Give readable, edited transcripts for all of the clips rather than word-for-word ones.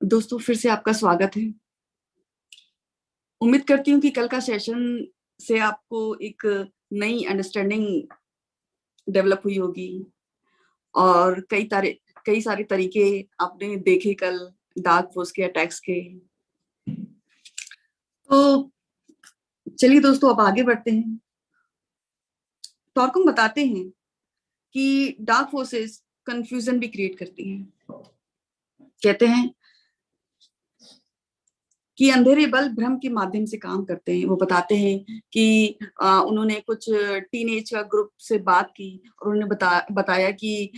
दोस्तों, फिर से आपका स्वागत है। उम्मीद करती हूँ कि कल का सेशन से आपको एक नई अंडरस्टैंडिंग डेवलप हुई होगी और कई सारे तरीके आपने देखे कल डार्क फोर्स के अटैक्स के। तो चलिए दोस्तों, अब आगे बढ़ते हैं। टॉर्कम बताते हैं कि डार्क फोर्सेस कंफ्यूजन भी क्रिएट करती हैं। कहते हैं कि अंधेरे बल भ्रम के माध्यम से काम करते हैं। वो बताते हैं कि उन्होंने कुछ टीनेज का ग्रुप से बात की और उन्होंने बताया कि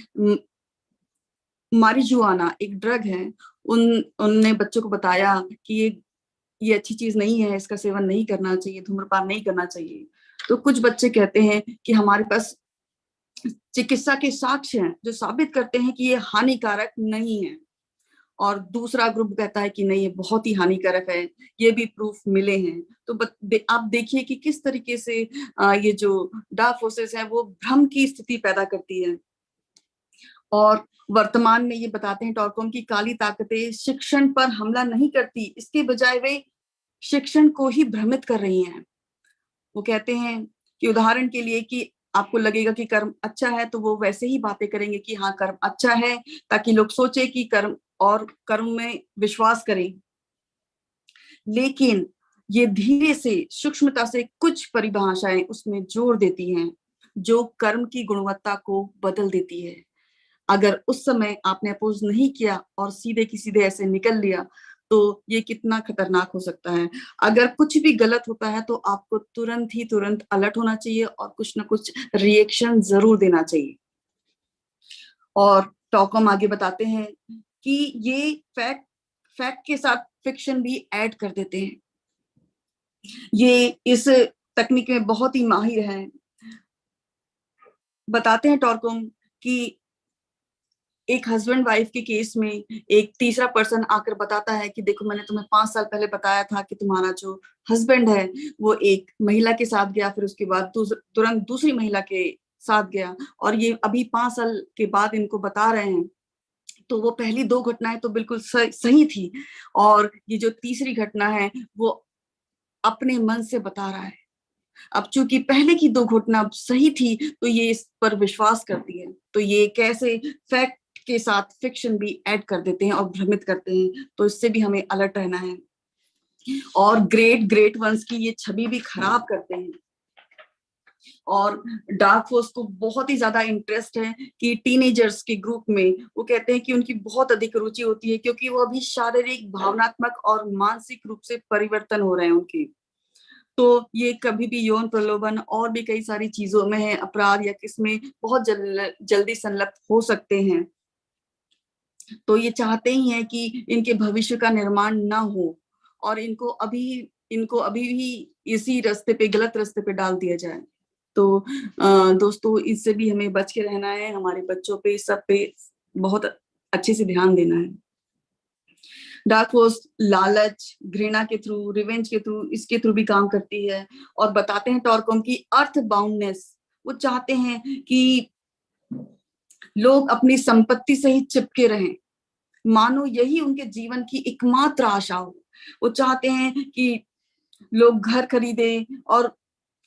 मारिजुआना एक ड्रग है। उनने बच्चों को बताया कि ये अच्छी चीज नहीं है, इसका सेवन नहीं करना चाहिए, धूम्रपान नहीं करना चाहिए। तो कुछ बच्चे कहते हैं कि हमारे पास चिकित्सा के साक्ष्य हैं जो साबित करते हैं कि ये हानिकारक नहीं है, और दूसरा ग्रुप कहता है कि नहीं, ये बहुत ही हानिकारक है, ये भी प्रूफ मिले हैं। तो आप देखिए कि किस तरीके से ये जो डार्क फोर्सेस है वो भ्रम की स्थिति पैदा करती है। और वर्तमान में ये बताते हैं टॉर्कम की काली ताकतें शिक्षण पर हमला नहीं करती, इसके बजाय वे शिक्षण को ही भ्रमित कर रही हैं। वो कहते हैं कि उदाहरण के लिए कि आपको लगेगा कि कर्म अच्छा है तो वो वैसे ही बातें करेंगे कि हाँ कर्म अच्छा है, ताकि लोग सोचे कि कर्म और कर्म में विश्वास करें। लेकिन ये धीरे से सूक्ष्मता से कुछ परिभाषाएं उसमें जोड़ देती हैं जो कर्म की गुणवत्ता को बदल देती है। अगर उस समय आपने अपोज नहीं किया और सीधे की सीधे ऐसे निकल लिया तो ये कितना खतरनाक हो सकता है। अगर कुछ भी गलत होता है तो आपको तुरंत अलर्ट होना चाहिए और कुछ ना कुछ रिएक्शन जरूर देना चाहिए। और टॉकम आगे बताते हैं कि ये फैक्ट फैक्ट के साथ फिक्शन भी ऐड कर देते हैं। ये इस तकनीक में बहुत ही माहिर हैं। बताते हैं टॉर्कम कि एक हस्बैंड वाइफ के केस में एक तीसरा पर्सन आकर बताता है कि देखो, मैंने तुम्हें 5 साल पहले बताया था कि तुम्हारा जो हस्बैंड है वो एक महिला के साथ गया, फिर उसके बाद तुरंत दूसरी महिला के साथ गया, और ये अभी 5 साल के बाद इनको बता रहे हैं। तो वो पहली 2 घटनाएं तो बिल्कुल सही थी, और ये जो तीसरी घटना है वो अपने मन से बता रहा है। अब चूंकि पहले की 2 घटना सही थी तो ये इस पर विश्वास करती है। तो ये कैसे फैक्ट के साथ फिक्शन भी ऐड कर देते हैं और भ्रमित करते हैं, तो इससे भी हमें अलर्ट रहना है। और ग्रेट ग्रेट वंस की ये छवि भी खराब करते हैं। और डार्क फोर्स को बहुत ही ज्यादा इंटरेस्ट है कि टीनेजर्स के ग्रुप में वो कहते हैं कि उनकी बहुत अधिक रुचि होती है, क्योंकि वो अभी शारीरिक, भावनात्मक और मानसिक रूप से परिवर्तन हो रहे हैं उनके। तो ये कभी भी यौन प्रलोभन और भी कई सारी चीजों में है, अपराध या किसमें बहुत जल्दी संलिप्त हो सकते हैं। तो ये चाहते ही हैं कि इनके भविष्य का निर्माण ना हो, और इनको अभी भी इसी रास्ते पे, गलत रास्ते पे डाल दिया जाए। तो दोस्तों, इससे भी हमें बच के रहना है। हमारे बच्चों पे, सब पे बहुत अच्छे से ध्यान देना है। डार्क फोर्स लालच, घृणा के थ्रू, रिवेंज के थ्रू, इसके थ्रू भी काम करती है। और बताते हैं टॉर्कम की अर्थ बाउंडनेस। वो चाहते हैं कि लोग अपनी संपत्ति से ही चिपके रहें, मानो यही उनके जीवन की एकमात्र आशा हो। वो चाहते हैं कि लोग घर खरीदे, और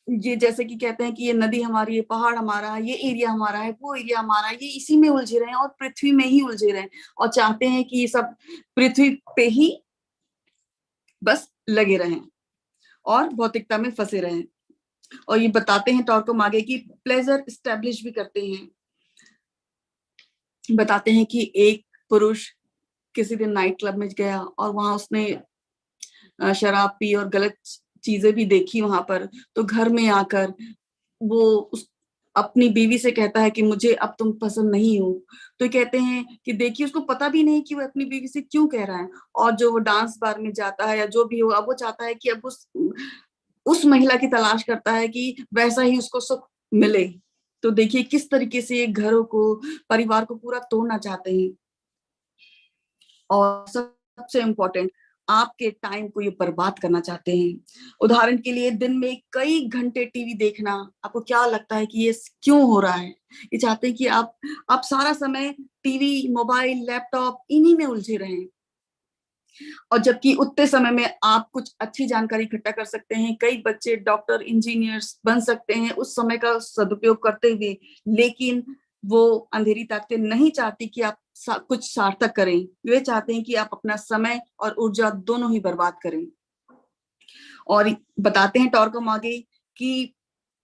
ये जैसे कि कहते हैं कि ये नदी हमारी है, पहाड़ हमारा है, ये एरिया हमारा है, वो एरिया हमारा है, ये इसी में उलझे रहे हैं और पृथ्वी में ही उलझे रहे हैं, और चाहते हैं कि ये सब पृथ्वी पे ही बस लगे रहें और भौतिकता में फंसे रहें। और ये बताते हैं टॉर्कम आगे की प्लेजर स्टैब्लिश भी करते हैं। बताते हैं कि एक पुरुष किसी दिन नाइट क्लब में गया और वहां उसने शराब पी और गलत चीजें भी देखी वहां पर। तो घर में आकर वो उस अपनी बीवी से कहता है कि मुझे अब तुम पसंद नहीं हो। तो कहते हैं कि देखिए, उसको पता भी नहीं कि वो अपनी बीवी से क्यों कह रहा है। और जो वो डांस बार में जाता है या जो भी हो, अब वो चाहता है कि अब उस महिला की तलाश करता है कि वैसा ही उसको सुख मिले। तो देखिए किस तरीके से ये घरों को, परिवार को पूरा तोड़ना चाहते हैं। और सबसे इम्पोर्टेंट, आपके टाइम को ये बर्बाद करना चाहते हैं। उदाहरण के लिए दिन में कई घंटे टीवी देखना, आपको क्या लगता है कि ये क्यों हो रहा है? ये चाहते हैं कि आप सारा समय टीवी, मोबाइल, लैपटॉप इन्हीं में उलझे रहें। और जबकि उतने समय में आप कुछ अच्छी जानकारी इकट्ठा कर सकते हैं, कई बच्चे डॉक्टर इंजीनियर्स बन सकते हैं उस समय का सदुपयोग करते हुए, लेकिन वो अंधेरी ताकतें नहीं चाहती कि आप कुछ सार्थक करें। वे चाहते हैं कि आप अपना समय और ऊर्जा दोनों ही बर्बाद करें। और बताते हैं टॉर्कम आगे कि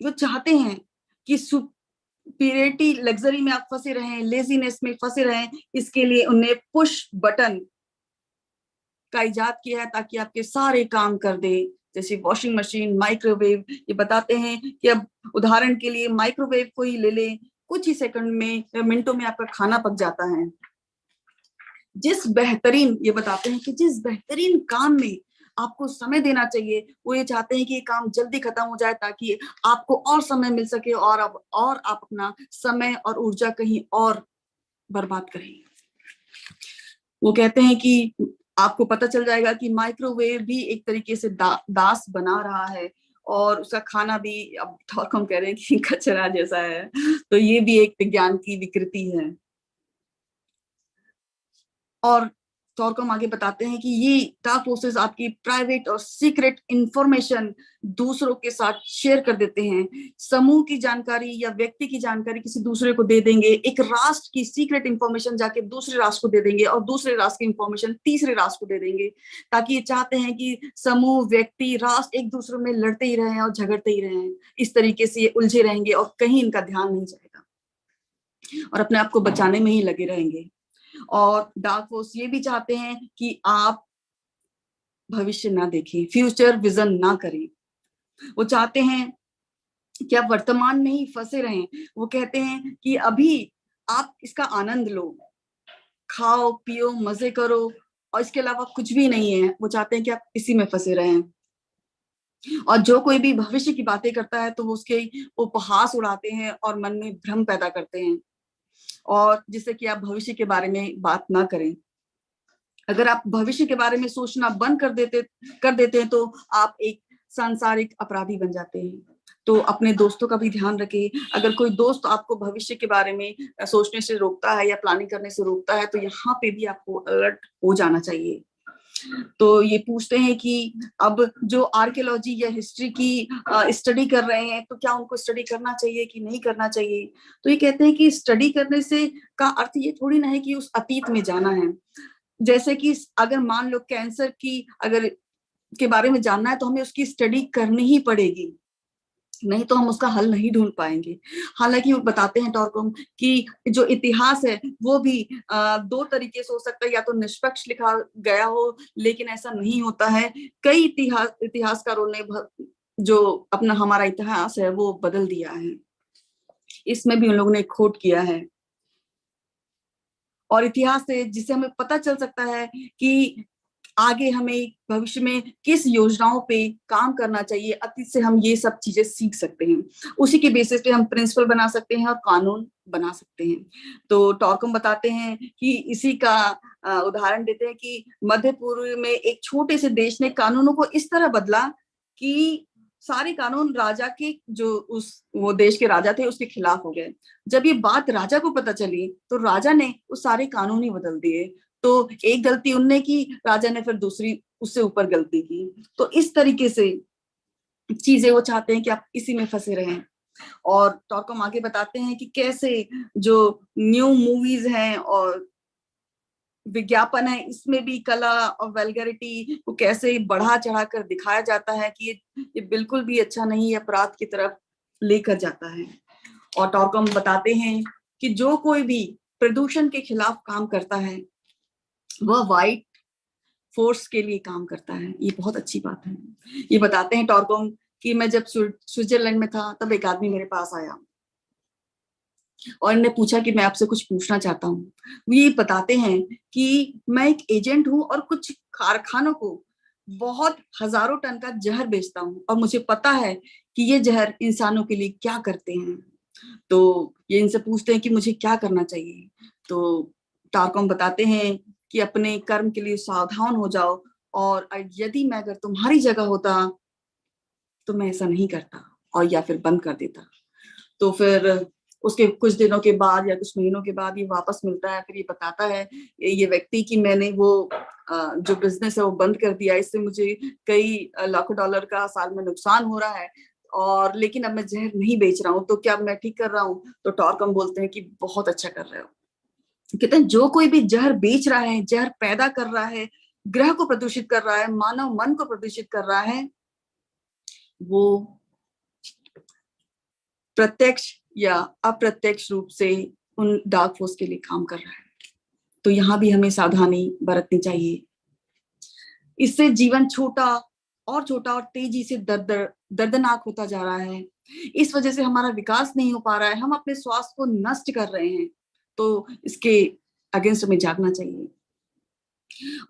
वो चाहते हैं कि सुपीरियरिटी लग्जरी में आप फंसे रहें, लेजीनेस में फंसे रहें। इसके लिए उन्हें पुश बटन का इजाद किया है ताकि आपके सारे काम कर दे, जैसे वॉशिंग मशीन, माइक्रोवेव। ये बताते हैं कि अब उदाहरण के लिए माइक्रोवेव को ही ले लें, कुछ ही सेकंड में या मिनटों में आपका खाना पक जाता है। ये बताते हैं कि जिस बेहतरीन काम में आपको समय देना चाहिए, वो ये चाहते हैं कि ये काम जल्दी खत्म हो जाए ताकि आपको और समय मिल सके और आप अपना समय और ऊर्जा कहीं और बर्बाद करें। वो कहते हैं कि आपको पता चल जाएगा कि माइक्रोवेव भी एक तरीके से दास बना रहा है और उसका खाना भी अब हम कह रहे हैं कि कचरा जैसा है। तो ये भी एक विज्ञान की विकृति है। और टॉर्कम आगे बताते हैं कि ये डार्क फोर्सेस आपकी प्राइवेट और सीक्रेट इंफॉर्मेशन दूसरों के साथ शेयर कर देते हैं। समूह की जानकारी या व्यक्ति की जानकारी किसी दूसरे को दे देंगे, एक राष्ट्र की सीक्रेट इंफॉर्मेशन जाके दूसरे राष्ट्र को दे देंगे और दूसरे राष्ट्र की इंफॉर्मेशन तीसरे राष्ट्र को दे देंगे, ताकि ये चाहते हैं कि समूह, व्यक्ति, राष्ट्र एक दूसरे में लड़ते ही रहे और झगड़ते ही रहे। इस तरीके से ये उलझे रहेंगे और कहीं इनका ध्यान नहीं जाएगा और अपने आप को बचाने में ही लगे रहेंगे। और डार्क फोर्स ये भी चाहते हैं कि आप भविष्य ना देखें, फ्यूचर विजन ना करें। वो चाहते हैं कि आप वर्तमान में ही फंसे रहें। वो कहते हैं कि अभी आप इसका आनंद लो, खाओ पियो, मजे करो, और इसके अलावा कुछ भी नहीं है। वो चाहते हैं कि आप इसी में फंसे रहें। और जो कोई भी भविष्य की बातें करता है तो वो उसके उपहास उड़ाते हैं और मन में भ्रम पैदा करते हैं, और जिससे कि आप भविष्य के बारे में बात ना करें। अगर आप भविष्य के बारे में सोचना बंद कर देते हैं तो आप एक सांसारिक अपराधी बन जाते हैं। तो अपने दोस्तों का भी ध्यान रखें। अगर कोई दोस्त आपको भविष्य के बारे में सोचने से रोकता है या प्लानिंग करने से रोकता है, तो यहाँ पे भी आपको अलर्ट हो जाना चाहिए। तो ये पूछते हैं कि अब जो आर्कियोलॉजी या हिस्ट्री की स्टडी कर रहे हैं, तो क्या उनको स्टडी करना चाहिए कि नहीं करना चाहिए? तो ये कहते हैं कि स्टडी करने से का अर्थ ये थोड़ी ना है कि उस अतीत में जाना है। जैसे कि अगर मान लो कैंसर की अगर के बारे में जानना है तो हमें उसकी स्टडी करनी ही पड़ेगी, नहीं तो हम उसका हल नहीं ढूंढ पाएंगे। हालांकि वो बताते हैं टॉर्कम कि जो इतिहास है वो भी दो तरीके से हो सकता है, या तो निष्पक्ष लिखा गया हो, लेकिन ऐसा नहीं होता है। कई इतिहासकारों ने जो अपना हमारा इतिहास है वो बदल दिया है, इसमें भी उन लोगों ने खोट किया है। और इतिहास से जिससे हमें पता चल सकता है कि आगे हमें भविष्य में किस योजनाओं पे काम करना चाहिए, अतीत से हम ये सब चीजें सीख सकते हैं। उसी के बेसिस पे हम प्रिंसिपल बना सकते हैं और कानून बना सकते हैं। तो टॉर्कम बताते हैं कि इसी का उदाहरण देते हैं कि मध्य पूर्व में एक छोटे से देश ने कानूनों को इस तरह बदला कि सारे कानून राजा के जो वो देश के राजा थे उसके खिलाफ हो गए। जब ये बात राजा को पता चली तो राजा ने वो सारे कानून ही बदल दिए। तो एक गलती उनने की, राजा ने फिर दूसरी उससे ऊपर गलती की। तो इस तरीके से चीजें वो चाहते हैं कि आप इसी में फंसे रहें। और टॉर्कम आगे बताते हैं कि कैसे जो न्यू मूवीज हैं और विज्ञापन है, इसमें भी कला और वल्गैरिटी को कैसे बढ़ा चढ़ा कर दिखाया जाता है कि ये बिल्कुल भी अच्छा नहीं, अपराध की तरफ लेकर जाता है। और टॉर्कम बताते हैं कि जो कोई भी प्रदूषण के खिलाफ काम करता है वह व्हाइट फोर्स के लिए काम करता है। ये बहुत अच्छी बात है। ये बताते हैं टॉर्कम कि मैं जब स्विट्जरलैंड में था तब एक आदमी मेरे पास आया और इन्हें पूछा कि मैं आपसे कुछ पूछना चाहता हूँ। ये बताते हैं कि मैं एक एजेंट हूँ और कुछ कारखानों को बहुत हजारों टन का जहर बेचता हूँ और मुझे पता है कि ये जहर इंसानों के लिए क्या करते हैं। तो ये इनसे पूछते हैं कि मुझे क्या करना चाहिए। तो टारकॉम बताते हैं कि अपने कर्म के लिए सावधान हो जाओ, और यदि मैं अगर तुम्हारी जगह होता तो मैं ऐसा नहीं करता और या फिर बंद कर देता। तो फिर उसके कुछ दिनों के बाद या कुछ महीनों के बाद ये वापस मिलता है। फिर ये बताता है ये व्यक्ति कि मैंने वो जो बिजनेस है वो बंद कर दिया, इससे मुझे कई लाखों डॉलर का साल में नुकसान हो रहा है, और लेकिन अब मैं जहर नहीं बेच रहा हूँ, तो क्या मैं ठीक कर रहा हूँ? तो टॉरकम बोलते हैं कि बहुत अच्छा कर रहे हो। कहते हैं जो कोई भी जहर बेच रहा है, जहर पैदा कर रहा है, ग्रह को प्रदूषित कर रहा है, मानव मन को प्रदूषित कर रहा है, वो प्रत्यक्ष या अप्रत्यक्ष रूप से उन डार्क फोर्स के लिए काम कर रहा है। तो यहां भी हमें सावधानी बरतनी चाहिए। इससे जीवन छोटा और छोटा और तेजी से दर्दनाक होता जा रहा है। इस वजह से हमारा विकास नहीं हो पा रहा है, हम अपने स्वास्थ्य को नष्ट कर रहे हैं। तो इसके अगेंस्ट हमें जागना चाहिए।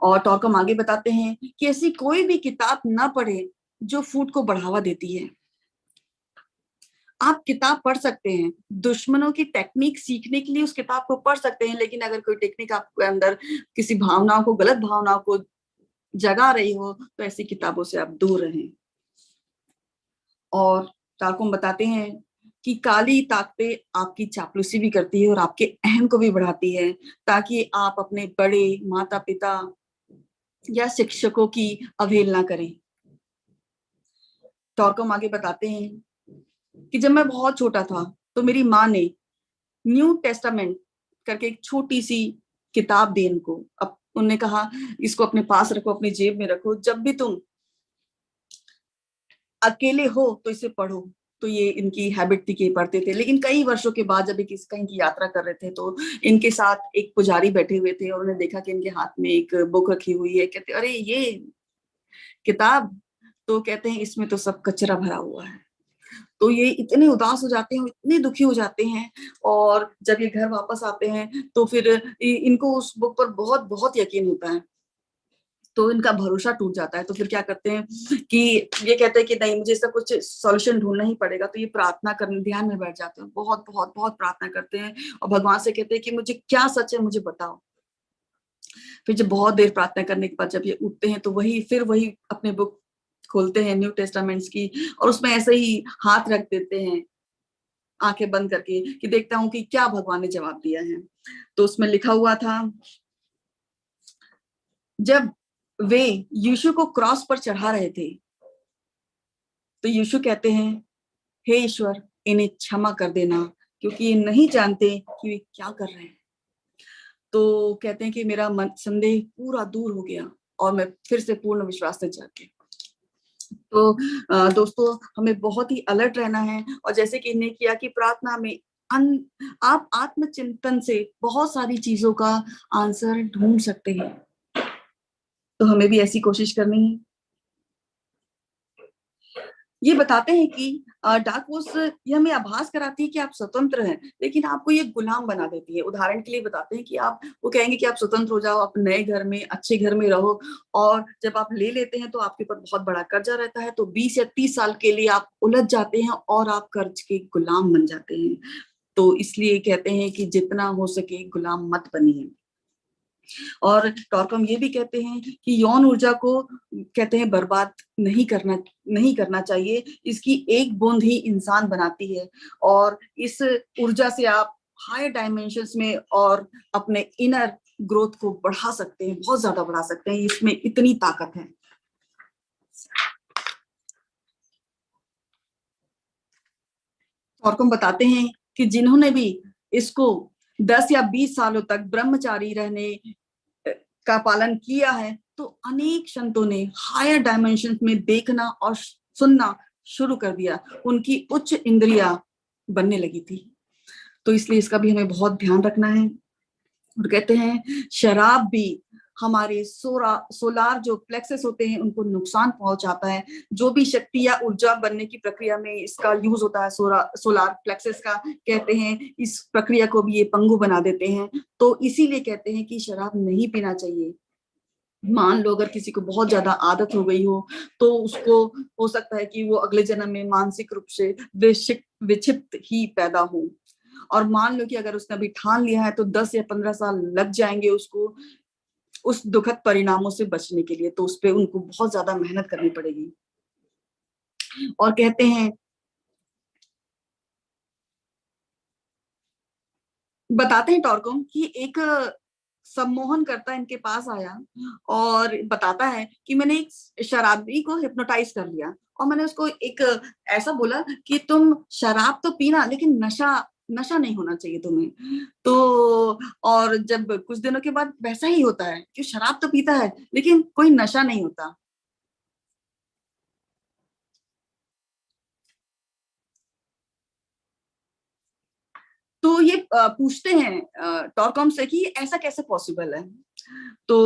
और टॉरकम आगे बताते हैं कि ऐसी कोई भी किताब ना पढ़े जो फूड को बढ़ावा देती है। आप किताब पढ़ सकते हैं, दुश्मनों की टेक्निक सीखने के लिए उस किताब को पढ़ सकते हैं, लेकिन अगर कोई टेक्निक आपके अंदर किसी भावनाओं को, गलत भावनाओं को जगा रही हो, तो ऐसी किताबों से आप दूर रहें। और टारकुम बताते हैं कि काली ताकतें आपकी चापलूसी भी करती है और आपके अहम को भी बढ़ाती है, ताकि आप अपने बड़े माता पिता या शिक्षकों की अवहेलना करें। टारकुम आगे बताते हैं कि जब मैं बहुत छोटा था तो मेरी माँ ने न्यू टेस्टामेंट करके एक छोटी सी किताब दी इनको। अब उन्होंने कहा इसको अपने पास रखो, अपनी जेब में रखो, जब भी तुम अकेले हो तो इसे पढ़ो। तो ये इनकी हैबिट थी कि ये पढ़ते थे। लेकिन कई वर्षों के बाद जब कहीं की यात्रा कर रहे थे, तो इनके साथ एक पुजारी बैठे हुए थे और उन्होंने देखा कि इनके हाथ में एक बुक रखी हुई है। कहते अरे ये किताब, तो कहते हैं इसमें तो सब कचरा भरा हुआ है। तो ये इतने उदास हो जाते हैं, इतने दुखी हो जाते हैं, और जब ये घर वापस आते हैं तो फिर इनको उस बुक पर बहुत बहुत यकीन होता है, तो इनका भरोसा टूट जाता है। तो फिर क्या करते हैं कि ये कहते हैं कि नहीं, मुझे इसका कुछ सॉल्यूशन ढूंढना ही पड़ेगा। तो ये प्रार्थना करने ध्यान में बैठ जाते हैं, बहुत बहुत बहुत प्रार्थना करते हैं और भगवान से कहते हैं कि मुझे क्या सच है, मुझे बताओ। फिर जब बहुत देर प्रार्थना करने के बाद जब ये उठते हैं, तो वही अपने बुक खोलते हैं न्यू टेस्टामेंट्स की, और उसमें ऐसे ही हाथ रख देते हैं आंखें बंद करके कि देखता हूं कि क्या भगवान ने जवाब दिया है। तो उसमें लिखा हुआ था, जब वे यीशु को क्रॉस पर चढ़ा रहे थे, तो यीशु कहते हैं, हे ईश्वर, इन्हें क्षमा कर देना, क्योंकि ये नहीं जानते कि वे क्या कर रहे हैं। तो कहते हैं कि मेरा मन संदेह पूरा दूर हो गया और मैं फिर से पूर्ण विश्वास से जाग गया। तो दोस्तों, हमें बहुत ही अलर्ट रहना है, और जैसे कि इन्हें किया कि प्रार्थना में आप आत्मचिंतन से बहुत सारी चीजों का आंसर ढूंढ सकते हैं। तो हमें भी ऐसी कोशिश करनी है। ये बताते हैं कि डार्क फोर्स ये हमें आभास कराती है कि आप स्वतंत्र हैं, लेकिन आपको ये गुलाम बना देती है। उदाहरण के लिए बताते हैं कि आप, वो कहेंगे कि आप स्वतंत्र हो जाओ, आप नए घर में, अच्छे घर में रहो, और जब आप ले लेते हैं तो आपके ऊपर बहुत बड़ा कर्जा रहता है, तो 20 या 30 साल के लिए आप उलझ जाते हैं और आप कर्ज के गुलाम बन जाते हैं। तो इसलिए कहते हैं कि जितना हो सके गुलाम मत बनिए। और टॉरकम ये भी कहते हैं कि यौन ऊर्जा को कहते हैं बर्बाद नहीं करना चाहिए। इसकी एक बूंद ही इंसान बनाती है, और इस ऊर्जा से आप हायर डायमेंशंस में और अपने इनर ग्रोथ को बढ़ा सकते हैं, बहुत ज्यादा बढ़ा सकते हैं। इसमें इतनी ताकत है। टॉरकम बताते हैं कि जिन्होंने भी इसको 10 या 20 सालों तक ब्रह्मचारी रहने का पालन किया है, तो अनेक संतों ने हायर डायमेंशन में देखना और सुनना शुरू कर दिया। उनकी उच्च इंद्रियां बनने लगी थी। तो इसलिए इसका भी हमें बहुत ध्यान रखना है। और कहते हैं शराब भी हमारे सोलार जो प्लेक्सेस होते हैं उनको नुकसान पहुंचाता है। जो भी शक्ति या ऊर्जा बनने की प्रक्रिया में इसका यूज होता है, सोलार प्लेक्सेस का, कहते हैं इस प्रक्रिया को भी ये पंगु बना देते हैं। तो इसीलिए कहते हैं कि शराब नहीं पीना चाहिए। मान लो अगर किसी को बहुत ज्यादा आदत हो गई हो, तो उसको हो सकता है कि वो अगले जन्म में मानसिक रूप से विक्षिप्त ही पैदा हो। और मान लो कि अगर उसने अभी ठान लिया है, तो 10 या 15 साल लग जाएंगे उसको उस दुखद परिणामों से बचने के लिए। तो उस पे उनको बहुत ज्यादा मेहनत करनी पड़ेगी। और कहते हैं, बताते हैं टॉरकम कि एक सम्मोहन करता इनके पास आया और बताता है कि मैंने एक शराबी को हिप्नोटाइज कर लिया और मैंने उसको एक ऐसा बोला कि तुम शराब तो पीना लेकिन नशा नशा नहीं होना चाहिए तुम्हें। तो और जब कुछ दिनों के बाद वैसा ही होता है कि शराब तो पीता है लेकिन कोई नशा नहीं होता। तो ये पूछते हैं टॉरकॉम से कि ऐसा कैसे पॉसिबल है। तो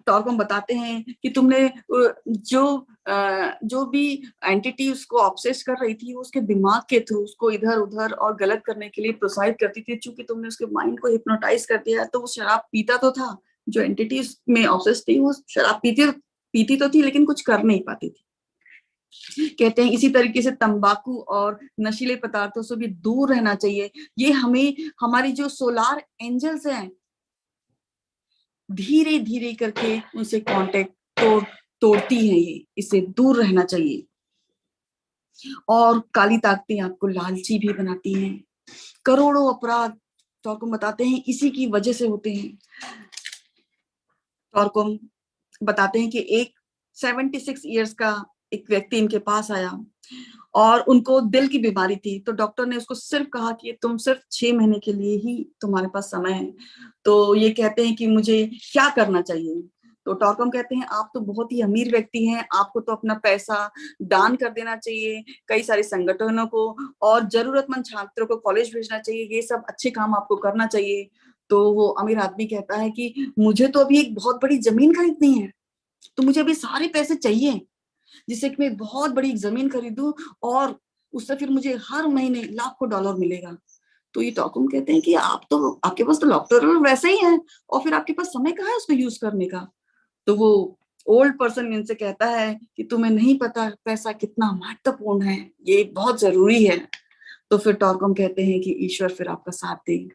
टॉरकॉम बताते हैं कि तुमने जो भी एंटिटी उसको ऑब्सेस कर रही थी वो उसके दिमाग के थ्रू उसको इधर उधर और गलत करने के लिए प्रोत्साहित करती थी। चूंकि तुमने उसके माइंड को हिप्नोटाइज कर दिया है तो वो शराब पीता तो था, जो एंटिटी में ऑब्सेस थी वो शराब पीती पीती तो थी लेकिन कुछ कर नहीं पाती थी। कहते हैं इसी तरीके से तंबाकू और नशीले पदार्थों से भी दूर रहना चाहिए। ये हमें हमारी जो सोलार एंजल्स हैं धीरे धीरे करके उनसे कांटेक्ट तोड़ती हैं, ये इससे दूर रहना चाहिए। और काली ताकतें आपको लालची भी बनाती हैं। करोड़ों अपराध टॉरकॉम बताते हैं इसी की वजह से होते हैं। टॉरकॉम बताते हैं कि एक 76 इयर्स का एक व्यक्ति इनके पास आया और उनको दिल की बीमारी थी। तो डॉक्टर ने उसको सिर्फ कहा कि तुम सिर्फ 6 महीने के लिए ही तुम्हारे पास समय है। तो ये कहते हैं कि मुझे क्या करना चाहिए। तो टॉरकॉम कहते हैं आप तो बहुत ही अमीर व्यक्ति हैं, आपको तो अपना पैसा दान कर देना चाहिए कई सारे संगठनों को और जरूरतमंद छात्रों को कॉलेज भेजना चाहिए, ये सब अच्छे काम आपको करना चाहिए। तो वो अमीर आदमी कहता है कि मुझे तो अभी एक बहुत बड़ी जमीन खरीदनी है, तो मुझे अभी सारे पैसे चाहिए जिससे कि मैं बहुत बड़ी एक जमीन खरीदूं और उससे फिर मुझे हर महीने लाखों डॉलर मिलेगा। तो ये टॉकुम कहते हैं कि आप तो आपके पास तो डॉक्टर वैसे ही है और फिर आपके पास समय कहाँ है उसको यूज करने का। तो वो ओल्ड पर्सन इनसे कहता है कि तुम्हें नहीं पता पैसा कितना महत्वपूर्ण है, ये बहुत जरूरी है। तो फिर टॉरकॉम कहते हैं कि ईश्वर फिर आपका साथ दे।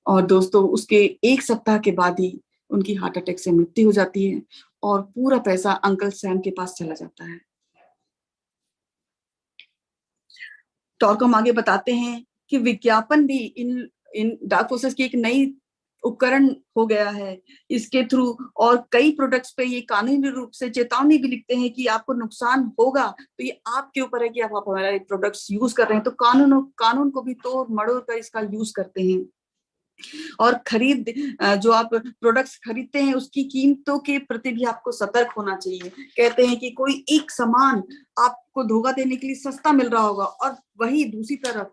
और दोस्तों उसके 1 सप्ताह के बाद ही उनकी हार्ट अटैक से मृत्यु हो जाती है और पूरा पैसा अंकल सैम के पास चला जाता है। टॉरकॉम आगे बताते हैं कि विज्ञापन भी इन इन डार्क फोर्सेस की एक नई उपकरण हो गया है इसके थ्रू। और कई प्रोडक्ट्स पे ये कानूनी रूप से चेतावनी भी लिखते हैं कि आपको नुकसान होगा, तो ये आपके ऊपर है कि आप हमारे प्रोडक्ट्स यूज कर रहे हैं। तो कानून को भी तोड़ मड़ोड़ कर इसका यूज करते हैं। और जो आप प्रोडक्ट्स खरीदते हैं उसकी कीमतों के प्रति भी आपको सतर्क होना चाहिए। कहते हैं कि कोई एक सामान आपको धोखा देने के लिए सस्ता मिल रहा होगा और वही दूसरी तरफ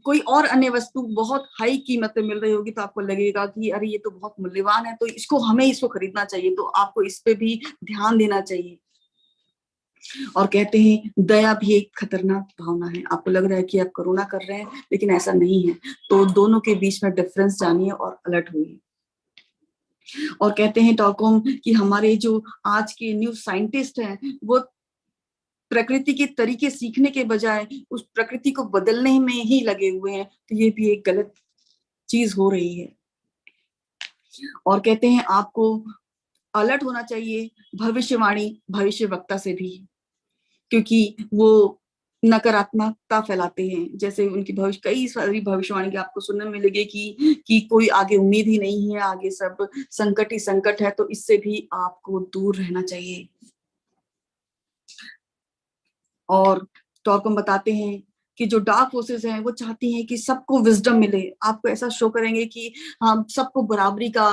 कोई और अन्य वस्तु बहुत हाई कीमत पे मिल रही होगी, तो आपको लगेगा कि अरे ये तो बहुत मूल्यवान है, तो हमें इसको खरीदना चाहिए। तो आपको इस पे भी ध्यान देना चाहिए। और कहते हैं दया भी एक खतरनाक भावना है। आपको लग रहा है कि आप करुणा कर रहे हैं लेकिन ऐसा नहीं है। तो दोनों के बीच में डिफरेंस जानिए और अलर्ट होइए। और कहते हैं टॉकॉम कि हमारे जो आज के न्यू साइंटिस्ट हैं वो प्रकृति के तरीके सीखने के बजाय उस प्रकृति को बदलने में ही लगे हुए हैं। तो ये भी एक गलत चीज हो रही है। और कहते हैं आपको अलर्ट होना चाहिए भविष्यवाणी भविष्य वक्ता से भी, क्योंकि वो नकारात्मकता फैलाते हैं। जैसे उनकी कई सारी भविष्यवाणी की आपको सुनने में मिलेगी कि कोई आगे उम्मीद ही नहीं है, आगे सब संकट ही संकट है। तो इससे भी आपको दूर रहना चाहिए। और टॉरकॉम बताते हैं कि जो डार्क फोर्सेस हैं वो चाहती हैं कि सबको विजडम मिले। आपको ऐसा शो करेंगे कि हाँ सबको बराबरी का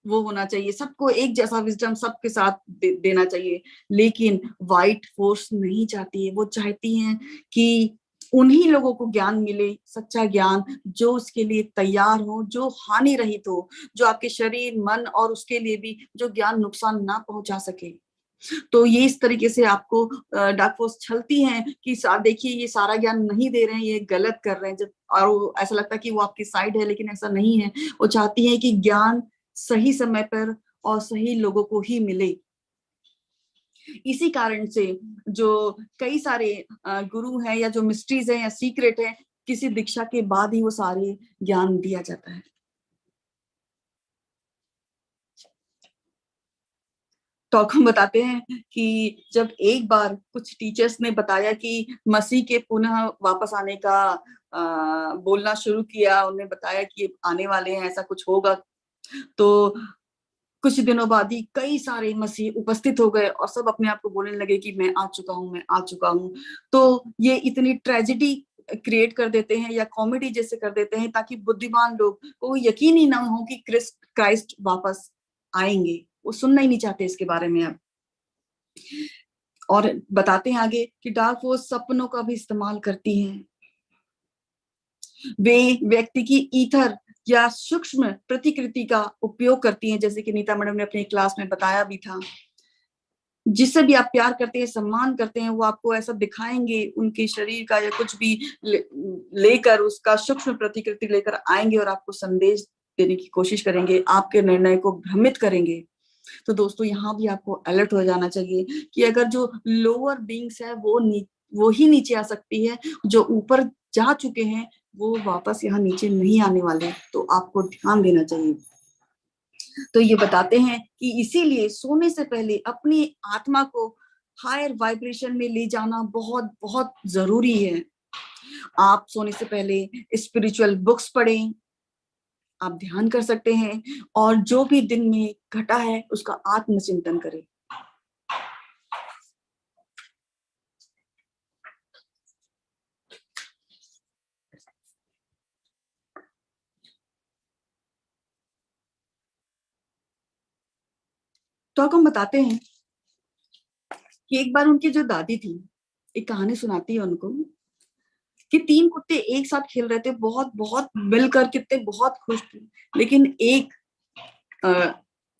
वो होना चाहिए, सबको एक जैसा विजडम सबके साथ देना चाहिए। लेकिन व्हाइट फोर्स नहीं चाहती है, वो चाहती हैं कि उन्हीं लोगों को ज्ञान मिले, सच्चा ज्ञान जो उसके लिए तैयार हो, जो हानि रहित हो, जो आपके शरीर मन और उसके लिए भी जो ज्ञान नुकसान ना पहुंचा सके। तो ये इस तरीके से आपको डार्क फोर्स छलती हैं कि देखिए ये सारा ज्ञान नहीं दे रहे हैं, ये गलत कर रहे हैं। जब और वो ऐसा लगता है कि वो आपकी साइड है लेकिन ऐसा नहीं है। वो चाहती है कि ज्ञान सही समय पर और सही लोगों को ही मिले। इसी कारण से जो कई सारे गुरु हैं या जो मिस्ट्रीज हैं या सीक्रेट है, किसी दीक्षा के बाद ही वो सारे ज्ञान दिया जाता है। टॉक हम बताते हैं कि जब एक बार कुछ टीचर्स ने बताया कि मसीह के पुनः वापस आने का बोलना शुरू किया, उन्हें बताया कि आने वाले हैं, ऐसा कुछ होगा, तो कुछ दिनों बाद ही कई सारे मसीह उपस्थित हो गए और सब अपने आप को बोलने लगे कि मैं आ चुका हूँ, मैं आ चुका हूँ। तो ये इतनी ट्रेजेडी क्रिएट कर देते हैं या कॉमेडी जैसे कर देते हैं ताकि बुद्धिमान लोग को यकीन ही ना हो कि क्राइस्ट वापस आएंगे। वो सुनना ही नहीं चाहते इसके बारे में अब। और बताते हैं आगे कि डार्क फोर्स सपनों का भी इस्तेमाल करती हैं। वे व्यक्ति की ईथर या सूक्ष्म प्रतिकृति का उपयोग करती हैं, जैसे कि नीता मैडम ने अपनी क्लास में बताया भी था। जिससे भी आप प्यार करते हैं, सम्मान करते हैं, वो आपको ऐसा दिखाएंगे, उनके शरीर का या कुछ भी लेकर उसका सूक्ष्म प्रतिकृति लेकर आएंगे और आपको संदेश देने की कोशिश करेंगे, आपके निर्णय को भ्रमित करेंगे। तो दोस्तों यहाँ भी आपको अलर्ट हो जाना चाहिए कि अगर जो लोअर बीइंग्स है वो ही नीचे आ सकती है, जो ऊपर जा चुके हैं वो वापस यहाँ नीचे नहीं आने वाले, तो आपको ध्यान देना चाहिए। तो ये बताते हैं कि इसीलिए सोने से पहले अपनी आत्मा को हायर वाइब्रेशन में ले जाना बहुत बहुत जरूरी है। आप सोने से पहले स्पिरिचुअल बुक्स पढ़ें, आप ध्यान कर सकते हैं, और जो भी दिन में घटा है उसका आत्मचिंतन करें। तो हम बताते हैं कि एक बार उनकी जो दादी थी, एक कहानी सुनाती है उनको कि 3 कुत्ते एक साथ खेल रहे थे, बहुत बहुत मिलकर, कितने बहुत खुश थे, लेकिन एक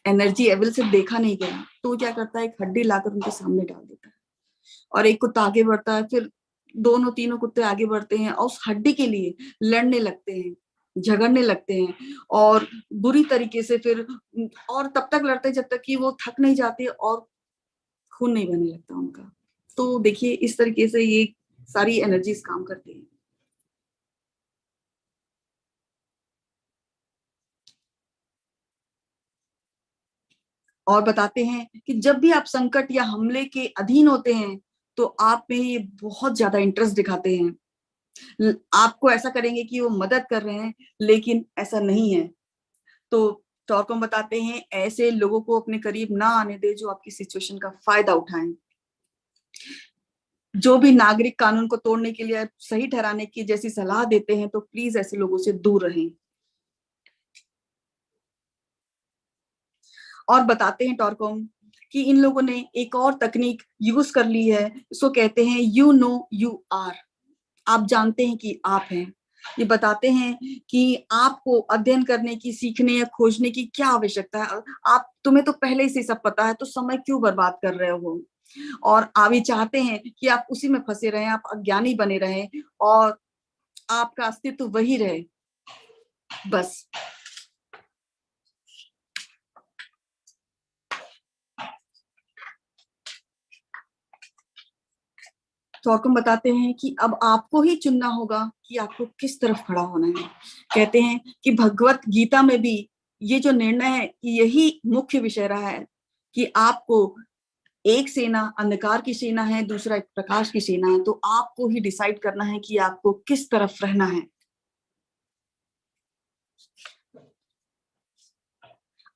एनर्जी एवल से देखा नहीं गया, तो वो क्या करता है, एक हड्डी लाकर उनके सामने डाल देता है और एक कुत्ता आगे बढ़ता है, फिर दोनों तीनों कुत्ते आगे बढ़ते हैं और उस हड्डी के लिए लड़ने लगते हैं, झगड़ने लगते हैं और बुरी तरीके से, फिर और तब तक लड़ते जब तक कि वो थक नहीं जाते और खून नहीं बहने लगता उनका। तो देखिए इस तरीके से ये सारी एनर्जीज काम करती है। और बताते हैं कि जब भी आप संकट या हमले के अधीन होते हैं तो आप में ये बहुत ज्यादा इंटरेस्ट दिखाते हैं, आपको ऐसा करेंगे कि वो मदद कर रहे हैं, लेकिन ऐसा नहीं है। तो टॉर्कम बताते हैं ऐसे लोगों को अपने करीब ना आने दे जो आपकी सिचुएशन का फायदा उठाएं। जो भी नागरिक कानून को तोड़ने के लिए सही ठहराने की जैसी सलाह देते हैं तो प्लीज ऐसे लोगों से दूर रहें। और बताते हैं टॉर्कम कि इन लोगों ने एक और तकनीक यूज कर ली है, इसको कहते हैं यू नो यू आर, आप जानते हैं कि आप हैं। ये बताते हैं कि आपको अध्ययन करने की, सीखने या खोजने की क्या आवश्यकता है, आप तुम्हें तो पहले ही से सब पता है, तो समय क्यों बर्बाद कर रहे हो। और आप ये चाहते हैं कि आप उसी में फंसे रहें, आप अज्ञानी बने रहें और आपका अस्तित्व वही रहे बस। तो आपको बताते हैं कि अब आपको ही चुनना होगा कि आपको किस तरफ खड़ा होना है। कहते हैं कि भगवत गीता में भी ये जो निर्णय है यही मुख्य विषय रहा है कि आपको, एक सेना अंधकार की सेना है, दूसरा एक प्रकाश की सेना है, तो आपको ही डिसाइड करना है कि आपको किस तरफ रहना है।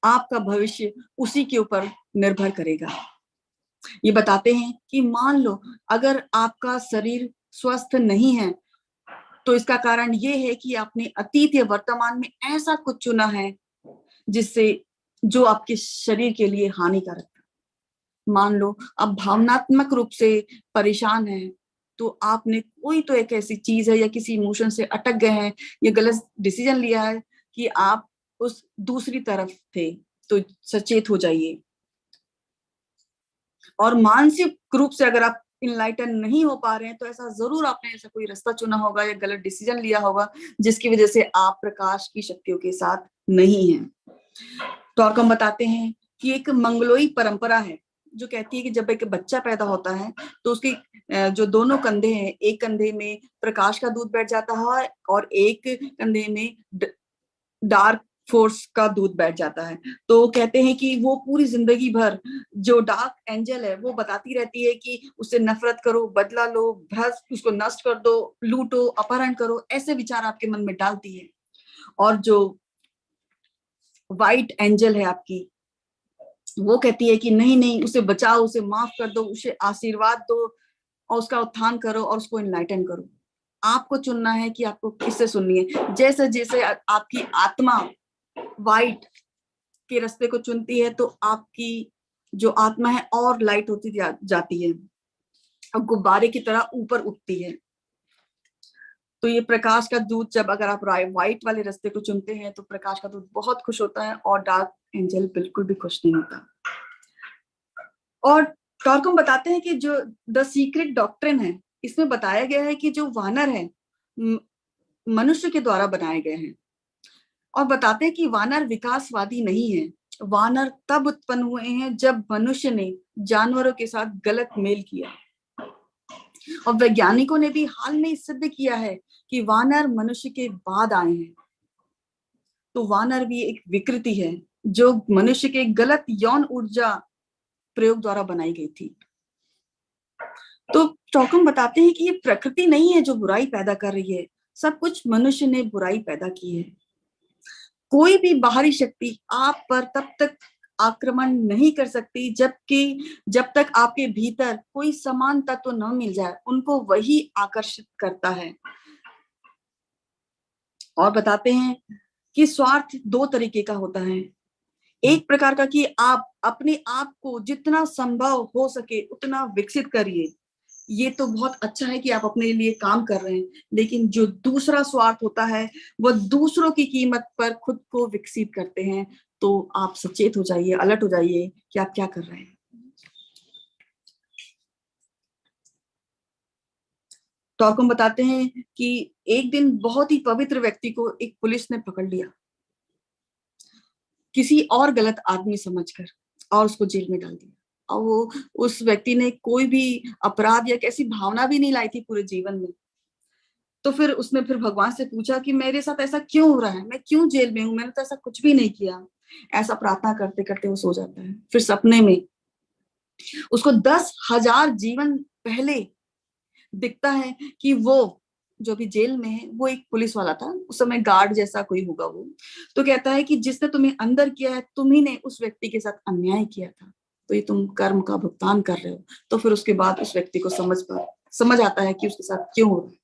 आपका भविष्य उसी के ऊपर निर्भर करेगा। ये बताते हैं कि मान लो अगर आपका शरीर स्वस्थ नहीं है तो इसका कारण ये है कि आपने अतीत या वर्तमान में ऐसा कुछ चुना है जिससे जो आपके शरीर के लिए हानिकारक था। मान लो आप भावनात्मक रूप से परेशान हैं, तो आपने कोई तो एक ऐसी चीज है या किसी इमोशन से अटक गए हैं या गलत डिसीजन लिया है कि आप उस दूसरी तरफ थे, तो सचेत हो जाइए। और मानसिक रूप से अगर आप इनलाइटन नहीं हो पा रहे हैं तो ऐसा जरूर आपने ऐसा कोई रास्ता चुना होगा या गलत डिसीजन लिया होगा जिसकी वजह से आप प्रकाश की शक्तियों के साथ नहीं हैं। तो और हम बताते हैं कि एक मंगलोई परंपरा है जो कहती है कि जब एक बच्चा पैदा होता है तो उसके जो दोनों कंधे हैं, एक कंधे में प्रकाश का दूध बैठ जाता है और एक कंधे में डार्क फोर्स का दूत बैठ जाता है। तो कहते हैं कि वो पूरी जिंदगी भर जो डार्क एंजल है वो बताती रहती है कि उससे नफरत करो, बदला लो, भ्रष्ट उसको नष्ट कर दो, लूटो, अपहरण करो, ऐसे विचार आपके मन में डालती है। और जो व्हाइट एंजल है आपकी, वो कहती है कि नहीं नहीं, उसे बचाओ, उसे माफ कर दो, उसे आशीर्वाद दो और उसका उत्थान करो और उसको इनलाइटन करो। आपको चुनना है कि आपको किससे सुननी है। जैसे जैसे आपकी आत्मा वाइट के रास्ते को चुनती है तो आपकी जो आत्मा है और लाइट होती जाती है और गुब्बारे की तरह ऊपर उठती है। तो ये प्रकाश का दूत, जब अगर आप व्हाइट वाले रास्ते को चुनते हैं तो प्रकाश का दूत बहुत खुश होता है और डार्क एंजल बिल्कुल भी खुश नहीं होता। और टॉर्कम बताते हैं कि जो द सीक्रेट डॉक्ट्रिन है, इसमें बताया गया है कि जो वानर है मनुष्य के द्वारा बनाए गए हैं। और बताते हैं कि वानर विकासवादी नहीं है। वानर तब उत्पन्न हुए हैं जब मनुष्य ने जानवरों के साथ गलत मेल किया। और वैज्ञानिकों ने भी हाल में सिद्ध किया है कि वानर मनुष्य के बाद आए हैं। तो वानर भी एक विकृति है जो मनुष्य के गलत यौन ऊर्जा प्रयोग द्वारा बनाई गई थी। तो टॉकम बताते हैं कि ये प्रकृति नहीं है जो बुराई पैदा कर रही है, सब कुछ मनुष्य ने बुराई पैदा की है। कोई भी बाहरी शक्ति आप पर तब तक आक्रमण नहीं कर सकती जब तक आपके भीतर कोई समान तत्व न मिल जाए, उनको वही आकर्षित करता है। और बताते हैं कि स्वार्थ दो तरीके का होता है। एक प्रकार का कि आप अपने आप को जितना संभव हो सके उतना विकसित करिए, ये तो बहुत अच्छा है कि आप अपने लिए काम कर रहे हैं, लेकिन जो दूसरा स्वार्थ होता है वो दूसरों की कीमत पर खुद को विकसित करते हैं। तो आप सचेत हो जाइए, अलर्ट हो जाइए कि आप क्या कर रहे हैं। तो आपको बताते हैं कि एक दिन बहुत ही पवित्र व्यक्ति को एक पुलिस ने पकड़ लिया किसी और गलत आदमी समझकर और उसको जेल में डाल दिया। और वो उस व्यक्ति ने कोई भी अपराध या कैसी भावना भी नहीं लाई थी पूरे जीवन में। तो फिर उसने फिर भगवान से पूछा कि मेरे साथ ऐसा क्यों हो रहा है, मैं क्यों जेल में हूं, मैंने तो ऐसा कुछ भी नहीं किया। ऐसा प्रार्थना करते करते वो सो जाता है। फिर सपने में उसको 10,000 जीवन पहले दिखता है कि वो जो भी जेल में है वो एक पुलिस वाला था, उस समय गार्ड जैसा कोई होगा वो। तो कहता है कि जिसने तुम्हें अंदर किया है, तुम्ही ने उस व्यक्ति के साथ अन्याय किया था, तो ये तुम कर्म का भुगतान कर रहे हो। तो फिर उसके बाद उस व्यक्ति को समझ आता है कि उसके साथ क्यों हो रहा है।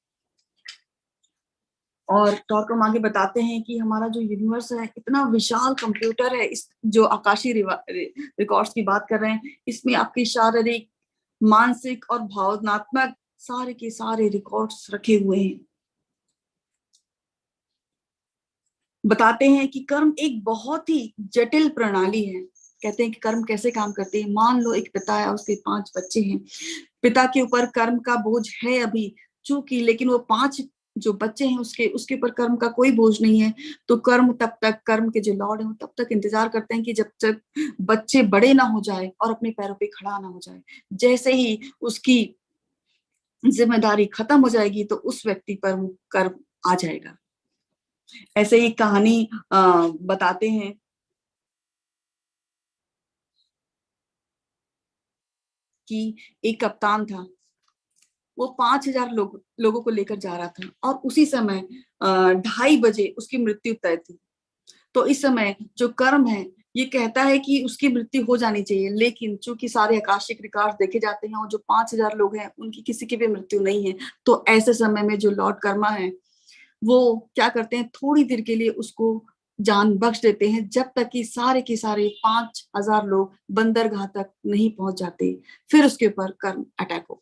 और टॉर्कम आगे बताते हैं कि हमारा जो यूनिवर्स है इतना विशाल कंप्यूटर है, इस जो आकाशीय रिकॉर्ड्स की बात कर रहे हैं, इसमें आपके शारीरिक, मानसिक और भावनात्मक सारे के सारे रिकॉर्ड्स रखे हुए हैं। बताते हैं कि कर्म एक बहुत ही जटिल प्रणाली है। कहते हैं कि कर्म कैसे काम करते हैं। मान लो एक पिता है, उसके 5 बच्चे हैं। पिता के ऊपर कर्म का बोझ है अभी चूंकि, लेकिन वो 5 जो बच्चे हैं उसके ऊपर कर्म का कोई बोझ नहीं है। तो कर्म के जो लॉर्ड है वो तब तक इंतजार करते हैं कि जब तक बच्चे बड़े ना हो जाए और अपने पैरों पे खड़ा ना हो जाए। जैसे ही उसकी जिम्मेदारी खत्म हो जाएगी तो उस व्यक्ति पर वो कर्म आ जाएगा। ऐसे ही कहानी बताते हैं कि एक कप्तान था, वो 5,000 लोगों को लेकर जा रहा था और उसी समय 2:30 बजे उसकी मृत्यु तय थी। तो इस समय जो कर्म है ये कहता है कि उसकी मृत्यु हो जानी चाहिए, लेकिन चूंकि सारे आकाशिक रिकॉर्ड देखे जाते हैं और जो 5,000 लोग हैं उनकी किसी की भी मृत्यु नहीं है, तो ऐसे समय में जो लॉर्ड कर्मा है वो क्या करते हैं, थोड़ी देर के लिए उसको जान बख्श देते हैं, जब तक कि सारे के सारे 5,000 लोग बंदरगाह तक नहीं पहुंच जाते। फिर उसके ऊपर कर्म अटैक होगा।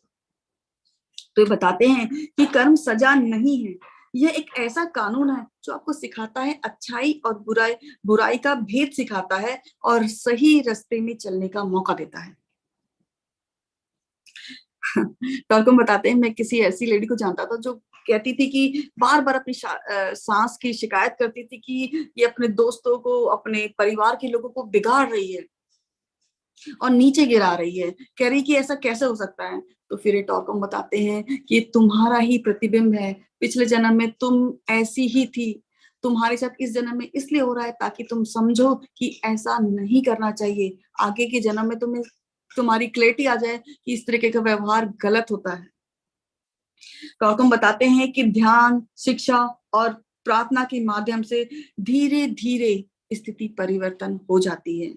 तो ये बताते हैं कि कर्म सजा नहीं है, यह एक ऐसा कानून है जो आपको सिखाता है अच्छाई और बुराई का भेद सिखाता है और सही रास्ते में चलने का मौका देता है। टॉर्कम बताते हैं, मैं किसी ऐसी लेडी को जानता था जो कहती थी कि बार बार अपनी सांस की शिकायत करती थी कि ये अपने दोस्तों को, अपने परिवार के लोगों को बिगाड़ रही है और नीचे गिरा रही है। कह रही कि ऐसा कैसे हो सकता है। तो फिर टॉर्कम बताते हैं कि तुम्हारा ही प्रतिबिंब है, पिछले जन्म में तुम ऐसी ही थी, तुम्हारे साथ इस जन्म में इसलिए हो रहा है ताकि तुम समझो कि ऐसा नहीं करना चाहिए, आगे के जन्म में तुम्हारी क्लैरिटी आ जाए कि इस तरीके का व्यवहार गलत होता है। तो हम बताते हैं कि ध्यान, शिक्षा और प्रार्थना के माध्यम से धीरे धीरे स्थिति परिवर्तन हो जाती है।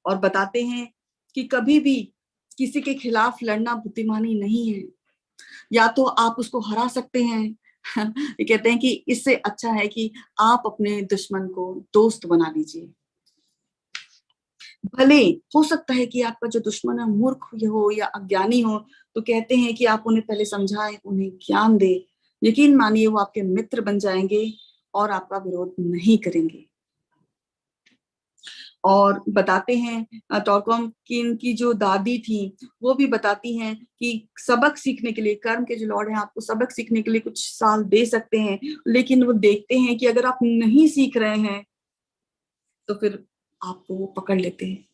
और बताते हैं कि कभी भी किसी के खिलाफ लड़ना बुद्धिमानी नहीं है, या तो आप उसको हरा सकते हैं ये कहते हैं कि इससे अच्छा है कि आप अपने दुश्मन को दोस्त बना लीजिए। भले हो सकता है कि आपका जो दुश्मन है मूर्ख हो या अज्ञानी हो, तो कहते हैं कि आप उन्हें पहले समझाएं, उन्हें ज्ञान दे, यकीन मानिए वो आपके मित्र बन जाएंगे और आपका विरोध नहीं करेंगे। और बताते हैं टॉलकॉम की इनकी जो दादी थी वो भी बताती हैं कि सबक सीखने के लिए कर्म के जो लॉर्ड हैं आपको सबक सीखने के लिए कुछ साल दे सकते हैं, लेकिन वो देखते हैं कि अगर आप नहीं सीख रहे हैं तो फिर आपको वो पकड़ लेते हैं।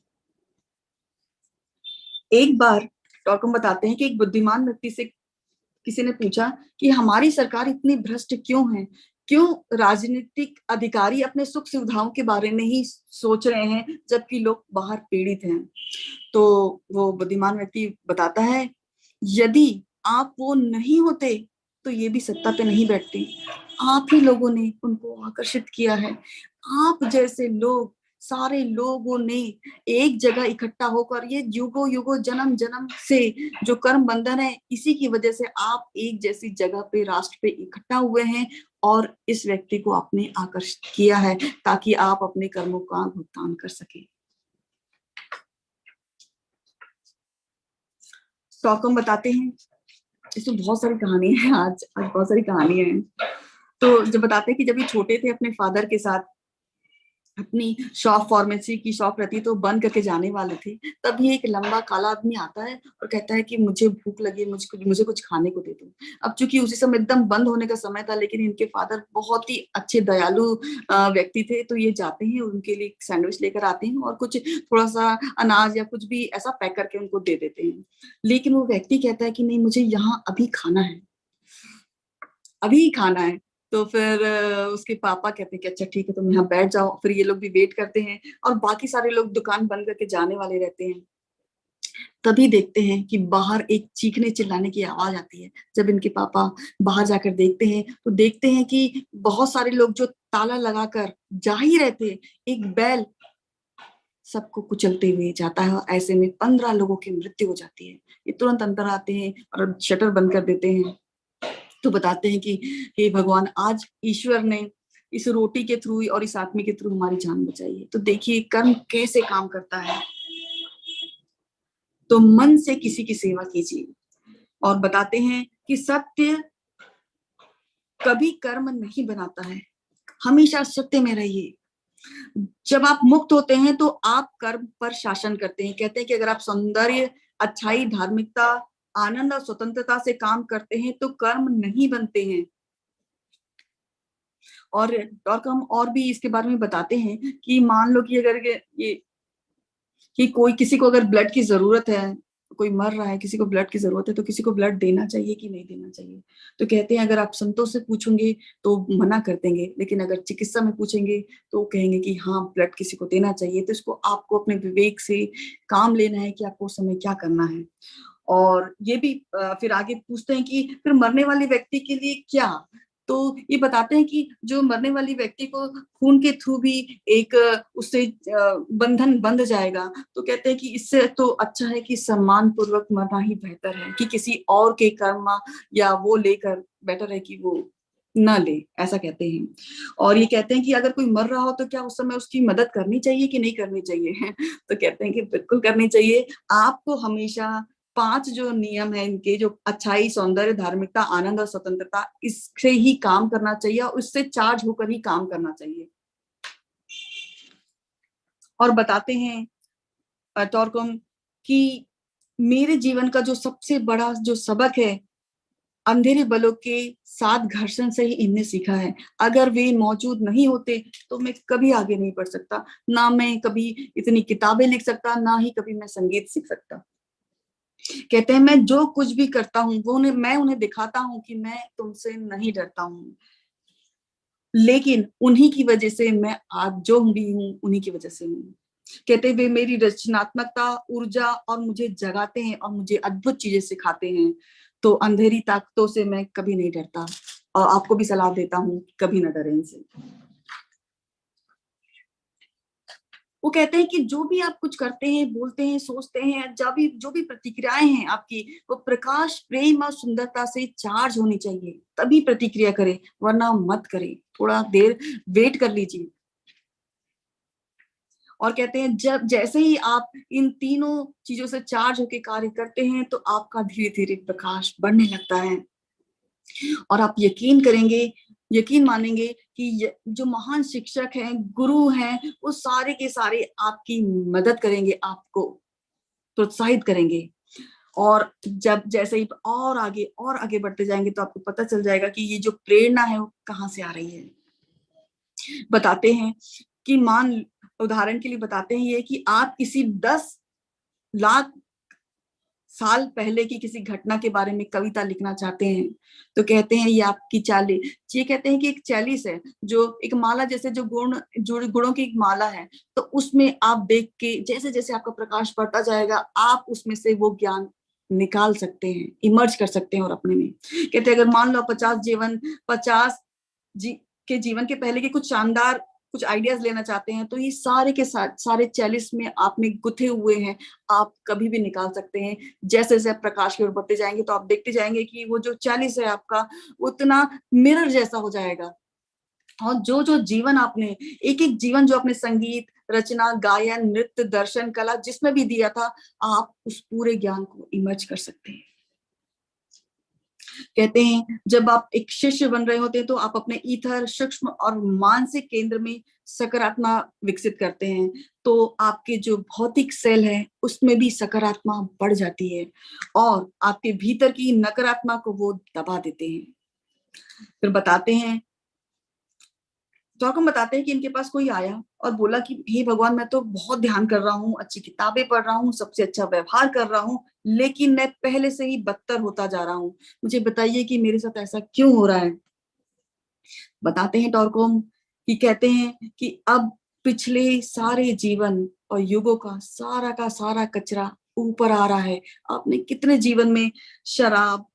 एक बार टॉलकॉम बताते हैं कि एक बुद्धिमान व्यक्ति से किसी ने पूछा कि हमारी सरकार इतनी भ्रष्ट क्यों है, क्यों राजनीतिक अधिकारी अपने सुख सुविधाओं के बारे में ही सोच रहे हैं जबकि लोग बाहर पीड़ित हैं। तो वो बुद्धिमान व्यक्ति बताता है, यदि आप वो नहीं होते तो ये भी सत्ता पे नहीं बैठते, आप ही लोगों ने उनको आकर्षित किया है। आप जैसे लोग, सारे लोगों ने एक जगह इकट्ठा होकर ये युगों युगों जन्म जन्म से जो कर्म बंधन है, इसी की वजह से आप एक जैसी जगह पे राष्ट्र पे इकट्ठा हुए हैं और इस व्यक्ति को आपने आकर्षित किया है ताकि आप अपने कर्मों का भुगतान कर सके। स्टॉकहोम बताते हैं, इसमें बहुत सारी कहानियां हैं, आज बहुत सारी कहानियां हैं। तो जब बताते हैं कि जब ये छोटे थे अपने फादर के साथ अपनी शॉप, फार्मेसी की शॉप रहती तो बंद करके जाने वाले थे, तभी एक लंबा काला आदमी आता है और कहता है कि मुझे भूख लगी, मुझे कुछ खाने को दे दो। अब चूंकि उसी समय एकदम बंद होने का समय था, लेकिन इनके फादर बहुत ही अच्छे दयालु व्यक्ति थे, तो ये जाते हैं उनके लिए सैंडविच लेकर आते हैं और कुछ थोड़ा सा अनाज या कुछ भी ऐसा पैक करके उनको दे देते हैं। लेकिन वो व्यक्ति कहता है कि नहीं, मुझे यहाँ अभी खाना है, अभी खाना है। तो फिर उसके पापा कहते हैं कि अच्छा ठीक है तुम यहाँ बैठ जाओ। फिर ये लोग भी वेट करते हैं और बाकी सारे लोग दुकान बंद करके जाने वाले रहते हैं। तभी देखते हैं कि बाहर एक चीखने चिल्लाने की आवाज आती है। जब इनके पापा बाहर जाकर देखते हैं तो देखते हैं कि बहुत सारे लोग जो ताला लगाकर जा ही रहे थे, एक बैल सबको कुचलते हुए जाता है। ऐसे में 15 लोगों की मृत्यु हो जाती है। ये तुरंत अंदर आते हैं और शटर बंद कर देते हैं। तो बताते हैं कि हे भगवान, आज ईश्वर ने इस रोटी के थ्रू और इस आदमी के थ्रू हमारी जान बचाई है। तो देखिए कर्म कैसे काम करता है। तो मन से किसी की सेवा कीजिए। और बताते हैं कि सत्य कभी कर्म नहीं बनाता है, हमेशा सत्य में रहिए। जब आप मुक्त होते हैं तो आप कर्म पर शासन करते हैं। कहते हैं कि अगर आप सौंदर्य, अच्छाई, धार्मिकता, आनंद और स्वतंत्रता से काम करते हैं तो कर्म नहीं बनते हैं। और हम और भी इसके बारे में बताते हैं कि मान लो कि अगर ये कि कोई किसी को अगर ब्लड की जरूरत है, कोई मर रहा है, किसी को ब्लड की जरूरत है, तो किसी को ब्लड देना चाहिए कि नहीं देना चाहिए। तो कहते हैं अगर आप संतों से पूछेंगे तो मना कर देंगे, लेकिन अगर चिकित्सा में पूछेंगे तो कहेंगे कि हाँ ब्लड किसी को देना चाहिए। तो इसको आपको अपने विवेक से काम लेना है कि आपको उस समय क्या करना है। और ये भी फिर आगे पूछते हैं कि फिर मरने वाले व्यक्ति के लिए क्या। तो ये बताते हैं कि जो मरने वाली व्यक्ति को खून के थ्रू भी एक उससे बंधन बंध जाएगा। तो कहते हैं कि इससे तो अच्छा है कि सम्मान पूर्वक मरना ही बेहतर है, कि किसी और के कर्म या वो लेकर बेटर है कि वो न ले, ऐसा कहते हैं। और ये कहते हैं कि अगर कोई मर रहा हो तो क्या उस समय उसकी मदद करनी चाहिए कि नहीं करनी चाहिए तो कहते हैं कि बिल्कुल करनी चाहिए। आपको हमेशा 5 जो नियम है इनके, जो अच्छाई, सौंदर्य, धार्मिकता, आनंद और स्वतंत्रता, इससे ही काम करना चाहिए और उससे चार्ज होकर ही काम करना चाहिए। और बताते हैं टॉरकॉम कि मेरे जीवन का जो सबसे बड़ा जो सबक है, अंधेरे बलों के साथ घर्षण से ही इनने सीखा है। अगर वे मौजूद नहीं होते तो मैं कभी आगे नहीं बढ़ सकता, ना मैं कभी इतनी किताबें लिख सकता, ना ही कभी मैं संगीत सीख सकता। कहते हैं मैं जो कुछ भी करता हूँ वो मैं उन्हें दिखाता हूँ कि मैं तुमसे नहीं डरता हूँ। लेकिन उन्हीं की वजह से मैं आज जो भी हूँ, उन्हीं की वजह से हूँ। कहते वे मेरी रचनात्मकता, ऊर्जा और मुझे जगाते हैं और मुझे अद्भुत चीजें सिखाते हैं। तो अंधेरी ताकतों से मैं कभी नहीं डरता, और आपको भी सलाह देता हूँ, कभी ना डरें इनसे। वो कहते हैं कि जो भी आप कुछ करते हैं, बोलते हैं, सोचते हैं, जो भी प्रतिक्रियाएं हैं आपकी, वो प्रकाश, प्रेम और सुंदरता से चार्ज होनी चाहिए, तभी प्रतिक्रिया करें, वरना मत करें। थोड़ा देर वेट कर लीजिए। और कहते हैं जब जैसे ही आप इन तीनों चीजों से चार्ज होकर कार्य करते हैं, तो आपका धीरे धीरे प्रकाश बढ़ने लगता है, और आप यकीन करेंगे, यकीन मानेंगे कि जो महान शिक्षक हैं, गुरु हैं, वो सारे के सारे आपकी मदद करेंगे, आपको प्रोत्साहित करेंगे। और जब जैसे ही और आगे बढ़ते जाएंगे, तो आपको पता चल जाएगा कि ये जो प्रेरणा है वो कहाँ से आ रही है। बताते हैं कि उदाहरण के लिए बताते हैं ये कि आप किसी 10 लाख साल पहले की किसी घटना के बारे में कविता लिखना चाहते हैं, तो कहते हैं ये आपकी चाली, ये कहते हैं कि एक चैलिस है, जो एक माला जैसे जो गुणों की एक माला है, तो उसमें आप देख के जैसे जैसे आपका प्रकाश बढ़ता जाएगा, आप उसमें से वो ज्ञान निकाल सकते हैं, इमर्ज कर सकते हैं और अपने में। कहते हैं अगर मान लो 50 जी के जीवन के पहले के कुछ शानदार कुछ आइडियाज लेना चाहते हैं, तो ये सारे के सारे 40 में आपने गुथे हुए हैं, आप कभी भी निकाल सकते हैं। जैसे जैसे आप प्रकाश की ओर बढ़ते जाएंगे, तो आप देखते जाएंगे कि वो जो 40 है आपका, उतना मिरर जैसा हो जाएगा। और जो जो जीवन आपने, एक एक जीवन जो आपने संगीत, रचना, गायन, नृत्य, दर्शन, कला जिसमें भी दिया था, आप उस पूरे ज्ञान को इमर्ज कर सकते हैं। कहते हैं जब आप एक शिष्य बन रहे होते हैं, तो आप अपने ईथर, सूक्ष्म और मानसिक केंद्र में सकारात्मक विकसित करते हैं, तो आपके जो भौतिक सेल है उसमें भी सकारात्मक बढ़ जाती है, और आपके भीतर की नकारात्मक को वो दबा देते हैं। फिर बताते हैं, तो हम बताते हैं कि इनके पास कोई आया और बोला कि हे भगवान, मैं तो बहुत ध्यान कर रहा हूँ, अच्छी किताबें पढ़ रहा हूँ, सबसे अच्छा व्यवहार कर रहा हूँ, लेकिन मैं पहले से ही बदतर होता जा रहा हूँ। मुझे बताइए कि मेरे साथ ऐसा क्यों हो रहा है। बताते हैं टॉरकोम कि कहते हैं कि अब पिछले सारे जीवन और युगों का सारा कचरा ऊपर आ रहा है। आपने कितने जीवन में शराब,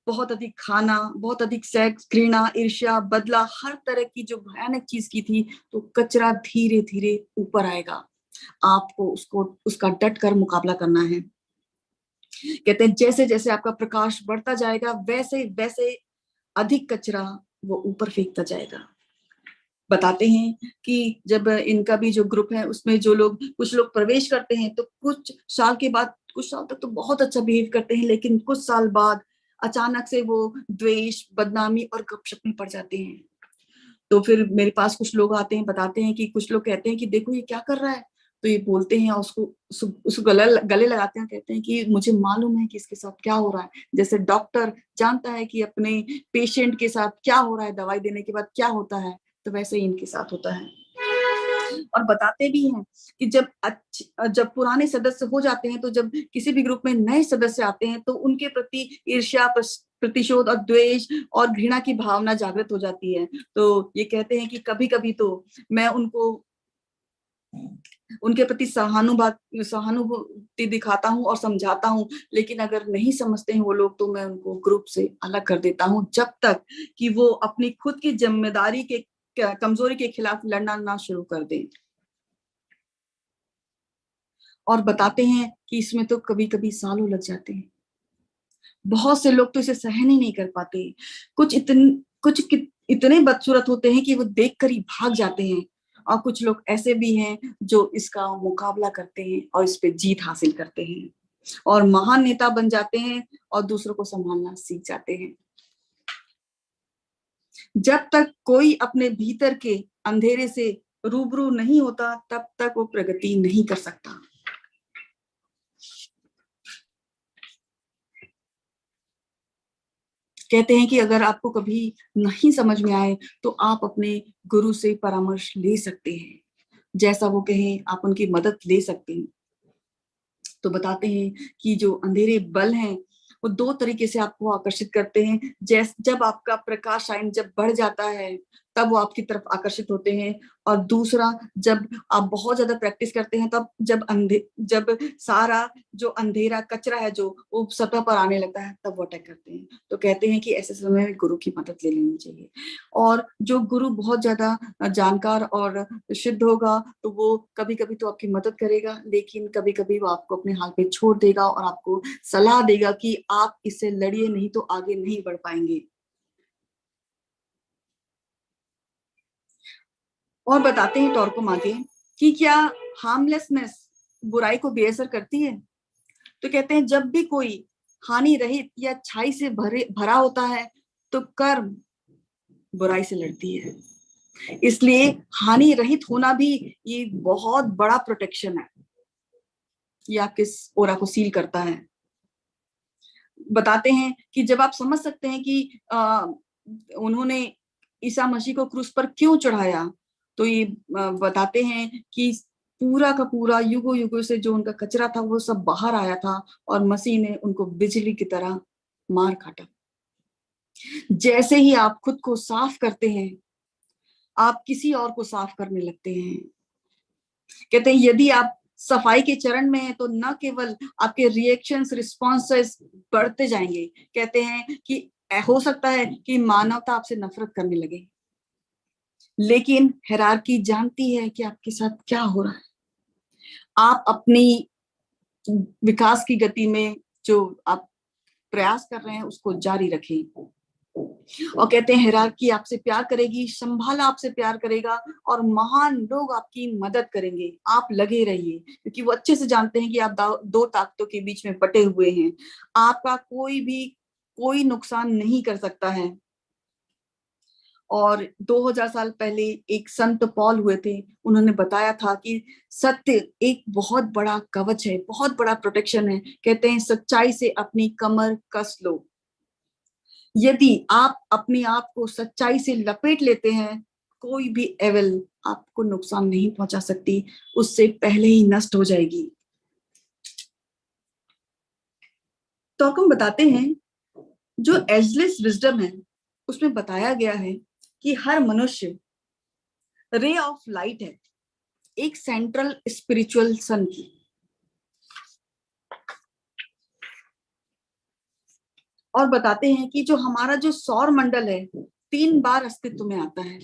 बहुत अधिक खाना, बहुत अधिक सेक्स, घृणा, ईर्ष्या, बदला, हर तरह की जो भयानक चीज की थी, तो कचरा धीरे धीरे ऊपर आएगा। आपको उसका डट कर मुकाबला करना है। कहते हैं जैसे जैसे आपका प्रकाश बढ़ता जाएगा, वैसे वैसे अधिक कचरा वो ऊपर फेंकता जाएगा। बताते हैं कि जब इनका भी जो ग्रुप है, उसमें जो लोग, कुछ लोग प्रवेश करते हैं, तो कुछ साल तक तो बहुत अच्छा बिहेव करते हैं, लेकिन कुछ साल बाद अचानक से वो द्वेष, बदनामी और गपशप में पड़ जाते हैं। तो फिर मेरे पास कुछ लोग आते हैं, बताते हैं कि कुछ लोग कहते हैं कि देखो ये क्या कर रहा है, तो ये बोलते हैं, उसको गले लगाते हैं, कहते हैं कि मुझे मालूम है कि इसके साथ क्या हो रहा है। जैसे डॉक्टर जानता है कि अपने पेशेंट के साथ क्या हो रहा है, दवाई देने के बाद क्या होता है, तो वैसे ही इनके साथ होता है। और बताते भी हैं कि जब पुराने सदस्य हो जाते हैं, तो जब किसी भी ग्रुप में नए सदस्य आते हैं, तो उनके प्रति ईर्ष्या, प्रतिशोध और द्वेष और घृणा की भावना जागृत हो जाती है। तो ये कहते हैं कि कभी कभी तो मैं उनके प्रति सहानुभूति दिखाता हूँ और समझाता हूँ, लेकिन अगर नहीं समझते हैं वो लोग, तो मैं उनको ग्रुप से अलग कर देता हूँ, जब तक कि वो अपनी खुद की जिम्मेदारी के कमजोरी के खिलाफ लड़ना ना शुरू कर दें। और बताते हैं कि इसमें तो कभी कभी सालों लग जाते हैं। बहुत से लोग तो इसे सहन ही नहीं कर पाते। इतने बदसूरत होते हैं कि वो देखकर ही भाग जाते हैं, और कुछ लोग ऐसे भी हैं जो इसका मुकाबला करते हैं और इस पे जीत हासिल करते हैं, और महान नेता बन जाते हैं और दूसरों को संभालना सीख जाते हैं। जब तक कोई अपने भीतर के अंधेरे से रूबरू नहीं होता, तब तक वो प्रगति नहीं कर सकता। कहते हैं कि अगर आपको कभी नहीं समझ में आए, तो आप अपने गुरु से परामर्श ले सकते हैं, जैसा वो कहें आप उनकी मदद ले सकते हैं। तो बताते हैं कि जो अंधेरे बल हैं, वो दो तरीके से आपको आकर्षित करते हैं। जब आपका प्रकाश आयन जब बढ़ जाता है तब वो आपकी तरफ आकर्षित होते हैं, और दूसरा जब आप बहुत ज्यादा प्रैक्टिस करते हैं तब जब सारा जो अंधेरा कचरा है जो वो सतह पर आने लगता है तब वो अटैक करते हैं। तो कहते हैं कि ऐसे समय में गुरु की मदद ले लेनी चाहिए। और जो गुरु बहुत ज्यादा जानकार और शुद्ध होगा तो वो कभी कभी तो आपकी मदद करेगा, लेकिन कभी कभी वो आपको अपने हाल पे छोड़ देगा और आपको सलाह देगा कि आप इससे लड़िए, नहीं तो आगे नहीं बढ़ पाएंगे। और बताते हैं टॉर्कम आगे कि क्या हार्मलेसनेस बुराई को बेअसर करती है। तो कहते हैं जब भी कोई हानि रहित या अच्छाई से भरा होता है तो कर्म बुराई से लड़ती है। इसलिए हानि रहित होना भी ये बहुत बड़ा प्रोटेक्शन है, ये आपके ओरा को सील करता है। बताते हैं कि जब आप समझ सकते हैं कि उन्होंने ईसा मसीह को क्रूस पर क्यों चढ़ाया, तो ये बताते हैं कि पूरा का पूरा युगों युगों से जो उनका कचरा था वो सब बाहर आया था और मसीह ने उनको बिजली की तरह मार काटा। जैसे ही आप खुद को साफ करते हैं आप किसी और को साफ करने लगते हैं। कहते हैं यदि आप सफाई के चरण में है तो न केवल आपके रिएक्शंस रिस्पॉन्सेस बढ़ते जाएंगे, कहते हैं कि हो सकता है कि मानवता आपसे नफरत करने लगे, लेकिन हायरार्की जानती है कि आपके साथ क्या हो रहा है। आप अपनी विकास की गति में जो आप प्रयास कर रहे हैं उसको जारी रखें। और कहते हैं हायरार्की आपसे प्यार करेगी, संभाला आपसे प्यार करेगा और महान लोग आपकी मदद करेंगे। आप लगे रहिए क्योंकि वो अच्छे से जानते हैं कि आप दो ताकतों के बीच में बटे हुए हैं। आपका कोई नुकसान नहीं कर सकता है। और 2000 साल पहले एक संत पॉल हुए थे, उन्होंने बताया था कि सत्य एक बहुत बड़ा कवच है, बहुत बड़ा प्रोटेक्शन है। कहते हैं सच्चाई से अपनी कमर कस लो। यदि आप अपने आप को सच्चाई से लपेट लेते हैं कोई भी एविल आपको नुकसान नहीं पहुंचा सकती, उससे पहले ही नष्ट हो जाएगी। तो हम बताते हैं जो एजलेस विजडम है उसमें बताया गया है कि हर मनुष्य रे ऑफ लाइट है, एक सेंट्रल स्पिरिचुअल सन की। और बताते हैं कि जो हमारा जो सौर मंडल है 3 बार अस्तित्व में आता है।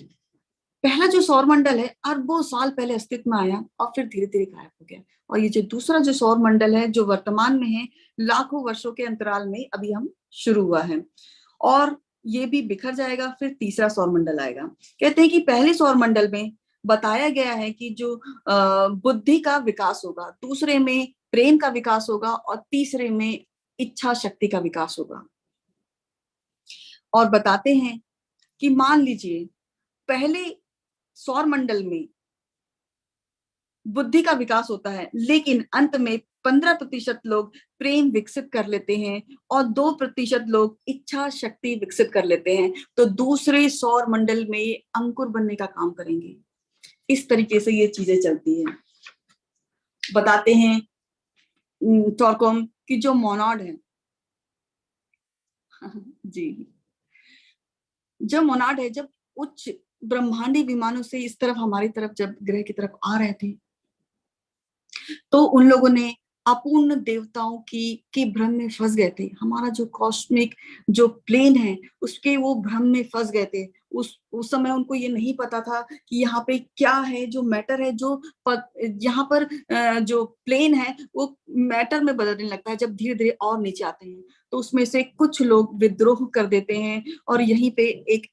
पहला जो सौर मंडल है अरबों साल पहले अस्तित्व में आया और फिर धीरे धीरे गायब हो गया। और ये जो दूसरा जो सौर मंडल है जो वर्तमान में है, लाखों वर्षों के अंतराल में अभी हम शुरू हुआ है और ये भी बिखर जाएगा, फिर तीसरा सौर मंडल आएगा। कहते हैं कि पहले सौर मंडल में बताया गया है कि जो बुद्धि का विकास होगा, दूसरे में प्रेम का विकास होगा और तीसरे में इच्छा शक्ति का विकास होगा। और बताते हैं कि मान लीजिए पहले सौर मंडल में बुद्धि का विकास होता है, लेकिन अंत में 15% लोग प्रेम विकसित कर लेते हैं और 2% लोग इच्छा शक्ति विकसित कर लेते हैं, तो दूसरे सौर मंडल में ये अंकुर बनने का काम करेंगे। इस तरीके से ये चीजें चलती है। बताते हैं टॉर्कम की जो मोनाड है जी, जो मोनाड है जब उच्च ब्रह्मांडी विमानों से इस तरफ हमारी तरफ जब ग्रह की तरफ आ रहे थे तो उन लोगों ने अपूर्ण देवताओं की भ्रम में फंस गए थे। हमारा जो कॉस्मिक जो प्लेन है उसके वो भ्रम में फंस गए थे। उस समय उनको ये नहीं पता था कि यहाँ पे क्या है, जो मैटर है जो यहाँ पर जो प्लेन है वो मैटर में बदलने लगता है जब धीरे धीरे और नीचे आते हैं। तो उसमें से कुछ लोग विद्रोह कर देते हैं और यहीं पे एक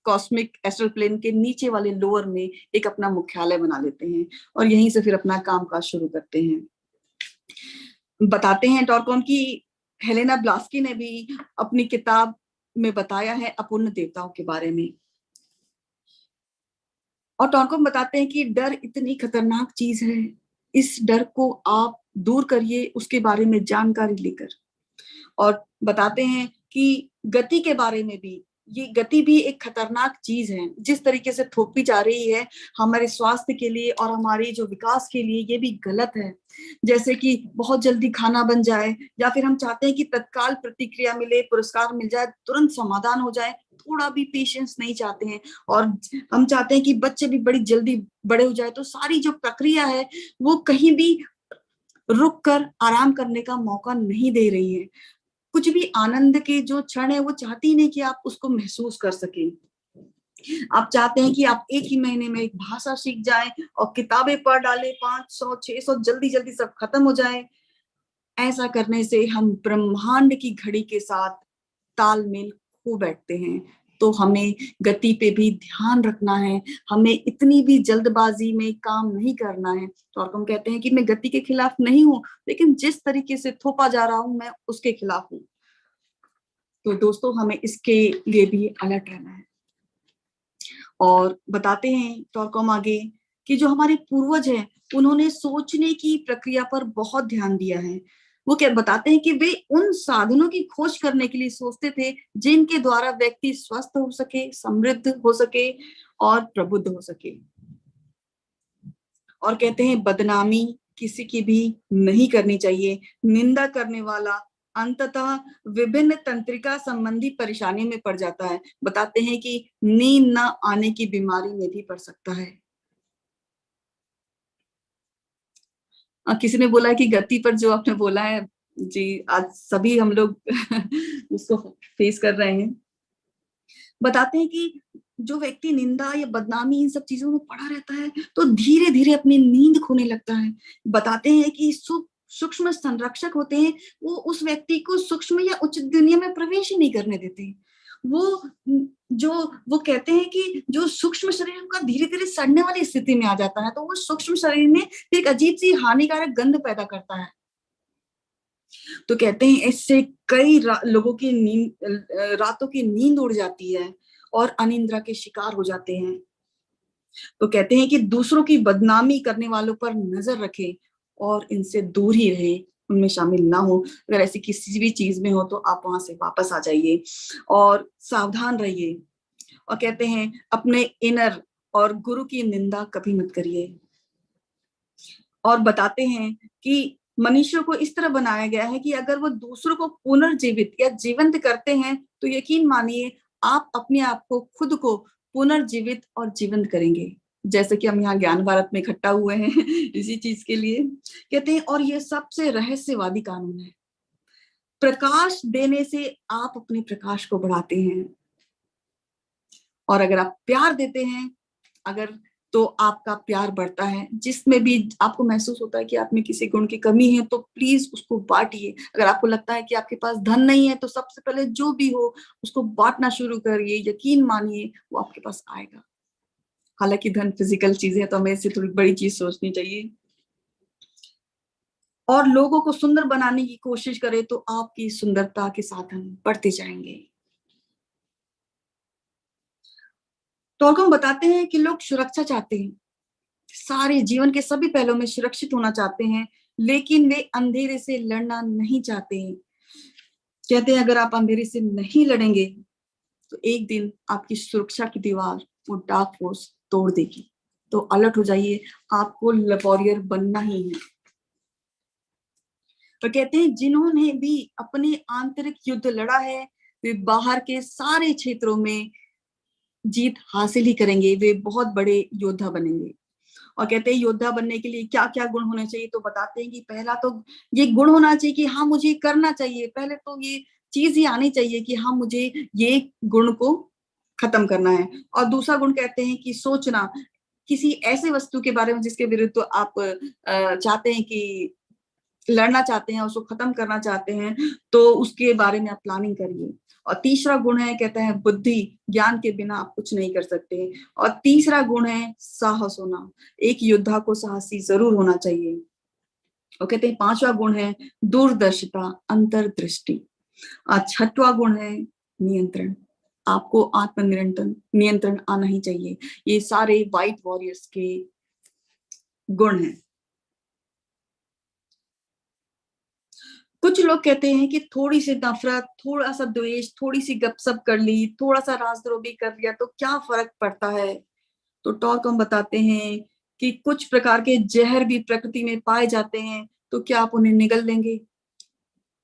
कॉस्मिक एस्ट्रल प्लेन के नीचे वाले लोअर में एक अपना मुख्यालय बना लेते हैं और यहीं से फिर अपना कामकाज शुरू करते हैं। बताते हैं टॉर्कॉन की हेलेना ब्लास्की ने भी अपनी किताब में बताया है अपूर्ण देवताओं के बारे में। और टॉर्कॉन बताते हैं कि डर इतनी खतरनाक चीज है, इस डर को आप दूर करिए उसके बारे में जानकारी लेकर। और बताते हैं कि गति के बारे में भी ये गति भी एक खतरनाक चीज है, जिस तरीके से थोपी जा रही है हमारे स्वास्थ्य के लिए और हमारे जो विकास के लिए, ये भी गलत है। जैसे कि बहुत जल्दी खाना बन जाए, या फिर हम चाहते हैं कि तत्काल प्रतिक्रिया मिले, पुरस्कार मिल जाए, तुरंत समाधान हो जाए, थोड़ा भी पेशेंस नहीं चाहते हैं। और हम चाहते हैं कि बच्चे भी बड़ी जल्दी बड़े हो जाए, तो सारी जो प्रक्रिया है वो कहीं भी रुक कर आराम करने का मौका नहीं दे रही है। कुछ भी आनंद के जो क्षण है वो चाहती ही नहीं कि आप उसको महसूस कर सकें। आप चाहते हैं कि आप एक ही महीने में एक भाषा सीख जाएं और किताबें पढ़ डालें, 500 600 जल्दी जल्दी सब खत्म हो जाए। ऐसा करने से हम ब्रह्मांड की घड़ी के साथ तालमेल खो बैठते हैं। तो हमें गति पे भी ध्यान रखना है, हमें इतनी भी जल्दबाजी में काम नहीं करना है। तो और हम कहते हैं कि मैं गति के खिलाफ नहीं हूं, लेकिन जिस तरीके से थोपा जा रहा हूं मैं उसके खिलाफ हूं। तो दोस्तों हमें इसके लिए भी अलर्ट रहना है। और बताते हैं टॉरकॉम आगे कि जो हमारे पूर्वज हैं उन्होंने सोचने की प्रक्रिया पर बहुत ध्यान दिया है। वो क्या बताते हैं कि वे उन साधनों की खोज करने के लिए सोचते थे जिनके द्वारा व्यक्ति स्वस्थ हो सके, समृद्ध हो सके और प्रबुद्ध हो सके। और कहते हैं बदनामी किसी की भी नहीं करनी चाहिए। निंदा करने वाला अंततः विभिन्न तंत्रिका संबंधी परेशानी में पड़ जाता है। बताते हैं कि नींद न आने की बीमारी में भी पड़ सकता है। किसी ने बोला है कि गति पर जो आपने बोला है जी, आज सभी हम लोग उसको फेस कर रहे हैं। बताते हैं कि जो व्यक्ति निंदा या बदनामी इन सब चीजों में पड़ा रहता है तो धीरे धीरे अपनी नींद खोने लगता है। बताते हैं कि सूक्ष्म संरक्षक होते हैं, वो उस व्यक्ति को सूक्ष्म या उच्च दुनिया में प्रवेश ही नहीं करने देते। वो जो वो कहते हैं कि जो सूक्ष्म शरीर उनका धीरे धीरे सड़ने वाली स्थिति में आ जाता है, तो वो सूक्ष्म शरीर में एक अजीब सी हानिकारक गंध पैदा करता है। तो कहते हैं इससे कई लोगों की नींद, रातों की नींद उड़ जाती है और अनिद्रा के शिकार हो जाते हैं। तो कहते हैं कि दूसरों की बदनामी करने वालों पर नजर रखें और इनसे दूर ही रहे, उनमें शामिल ना हो। अगर ऐसी किसी भी चीज में हो तो आप वहां से वापस आ जाइए और सावधान रहिए। और कहते हैं अपने इनर और गुरु की निंदा कभी मत करिए। और बताते हैं कि मनुष्य को इस तरह बनाया गया है कि अगर वो दूसरों को पुनर्जीवित या जीवंत करते हैं तो यकीन मानिए आप अपने आप को, खुद को पुनर्जीवित और जीवंत करेंगे। जैसे कि हम यहाँ ज्ञान भारत में इकट्ठा हुए हैं इसी चीज के लिए। कहते हैं और ये सबसे रहस्यवादी कानून है, प्रकाश देने से आप अपने प्रकाश को बढ़ाते हैं, और अगर आप प्यार देते हैं, अगर तो आपका प्यार बढ़ता है। जिसमें भी आपको महसूस होता है कि आप में किसी गुण की कमी है तो प्लीज उसको बांटिए। अगर आपको लगता है कि आपके पास धन नहीं है तो सबसे पहले जो भी हो उसको बांटना शुरू करिए। यकीन मानिए वो आपके पास आएगा। हालांकि धन फिजिकल चीज है तो हमें इससे थोड़ी बड़ी चीज सोचनी चाहिए। और लोगों को सुंदर बनाने की कोशिश करें तो आपकी सुंदरता के साथ हम बढ़ते जाएंगे। तो हम बताते हैं कि लोग सुरक्षा चाहते हैं, सारे जीवन के सभी पहलुओं में सुरक्षित होना चाहते हैं, लेकिन वे अंधेरे से लड़ना नहीं चाहते हैं। कहते हैं अगर आप अंधेरे से नहीं लड़ेंगे तो एक दिन आपकी सुरक्षा की दीवार वो डार्क फोर्स तोड़ देगी। तो अलर्ट हो जाइए, आपको वॉरियर बनना ही है। तो कहते हैं जिन्होंने भी अपने आंतरिक युद्ध लड़ा है वे बाहर के सारे क्षेत्रों में जीत हासिल ही करेंगे, वे बहुत बड़े योद्धा बनेंगे। और कहते हैं योद्धा बनने के लिए क्या क्या गुण होने चाहिए। तो बताते हैं कि पहला तो ये गुण होना चाहिए कि हाँ मुझे करना चाहिए। पहले तो ये चीज ही आनी चाहिए कि हाँ मुझे ये गुण को खत्म करना है। और दूसरा गुण कहते हैं कि सोचना, किसी ऐसे वस्तु के बारे में जिसके विरुद्ध तो आप चाहते हैं कि लड़ना चाहते हैं, उसको खत्म करना चाहते हैं, तो उसके बारे में आप प्लानिंग करिए। और तीसरा गुण है कहते हैं बुद्धि, ज्ञान के बिना आप कुछ नहीं कर सकते। और तीसरा गुण है साहस होना, एक योद्धा को साहसी जरूर होना चाहिए। और कहते हैं पांचवा गुण है दूरदर्शिता, अंतर्दृष्टि। और छठवां गुण है नियंत्रण, आपको आत्म नियंत्रण नियंत्रण आना ही चाहिए। ये सारे व्हाइट वॉरियर्स के गुण हैं। कुछ कुछ लोग कहते हैं कि थोड़ी सी नफरत, थोड़ा सा द्वेष, थोड़ी सी गपशप कर ली, थोड़ा सा राजद्रोह भी कर लिया तो क्या फर्क पड़ता है। तो टॉलकॉम बताते हैं कि कुछ प्रकार के जहर भी प्रकृति में पाए जाते हैं, तो क्या आप उन्हें निगल लेंगे?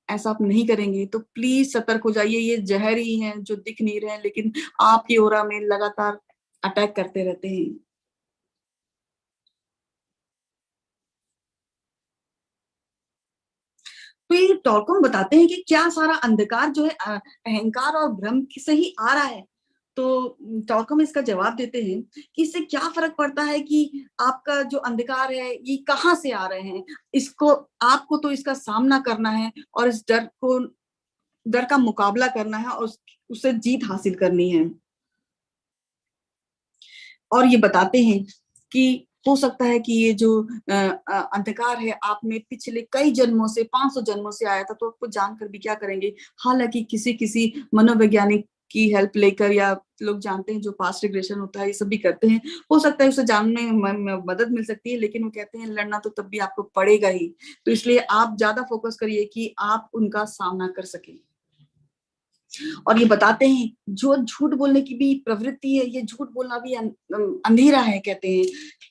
ऐसा आप नहीं करेंगे तो प्लीज सतर्क हो जाइए। ये जहर ही हैं जो दिख नहीं रहे हैं लेकिन आपकी ऑरा में लगातार अटैक करते रहते हैं। तो ये टॉलकॉम बताते हैं कि क्या सारा अंधकार जो है अहंकार और भ्रम से ही आ रहा है। तो टॉलकॉम इसका जवाब देते हैं कि इससे क्या फर्क पड़ता है कि आपका जो अंधकार है ये कहाँ से आ रहे हैं। इसको आपको तो इसका सामना करना है और इस डर का मुकाबला करना है और उससे जीत हासिल करनी है। और ये बताते हैं कि हो सकता है कि ये जो अंधकार है आप में पिछले कई जन्मों से 500 जन्मों से आया था, तो आपको जानकर भी क्या करेंगे। हालांकि किसी किसी मनोवैज्ञानिक की हेल्प लेकर, या लोग जानते हैं जो पास्ट रिग्रेशन होता है ये सब भी करते हैं, हो सकता है उसे जानने में मदद मिल सकती है, लेकिन वो कहते हैं लड़ना तो तब भी आपको पड़ेगा ही। तो इसलिए आप ज्यादा फोकस करिए कि आप उनका सामना कर सकें। और ये बताते हैं जो झूठ बोलने की भी प्रवृत्ति है, ये झूठ बोलना भी अंधेरा है कहते हैं।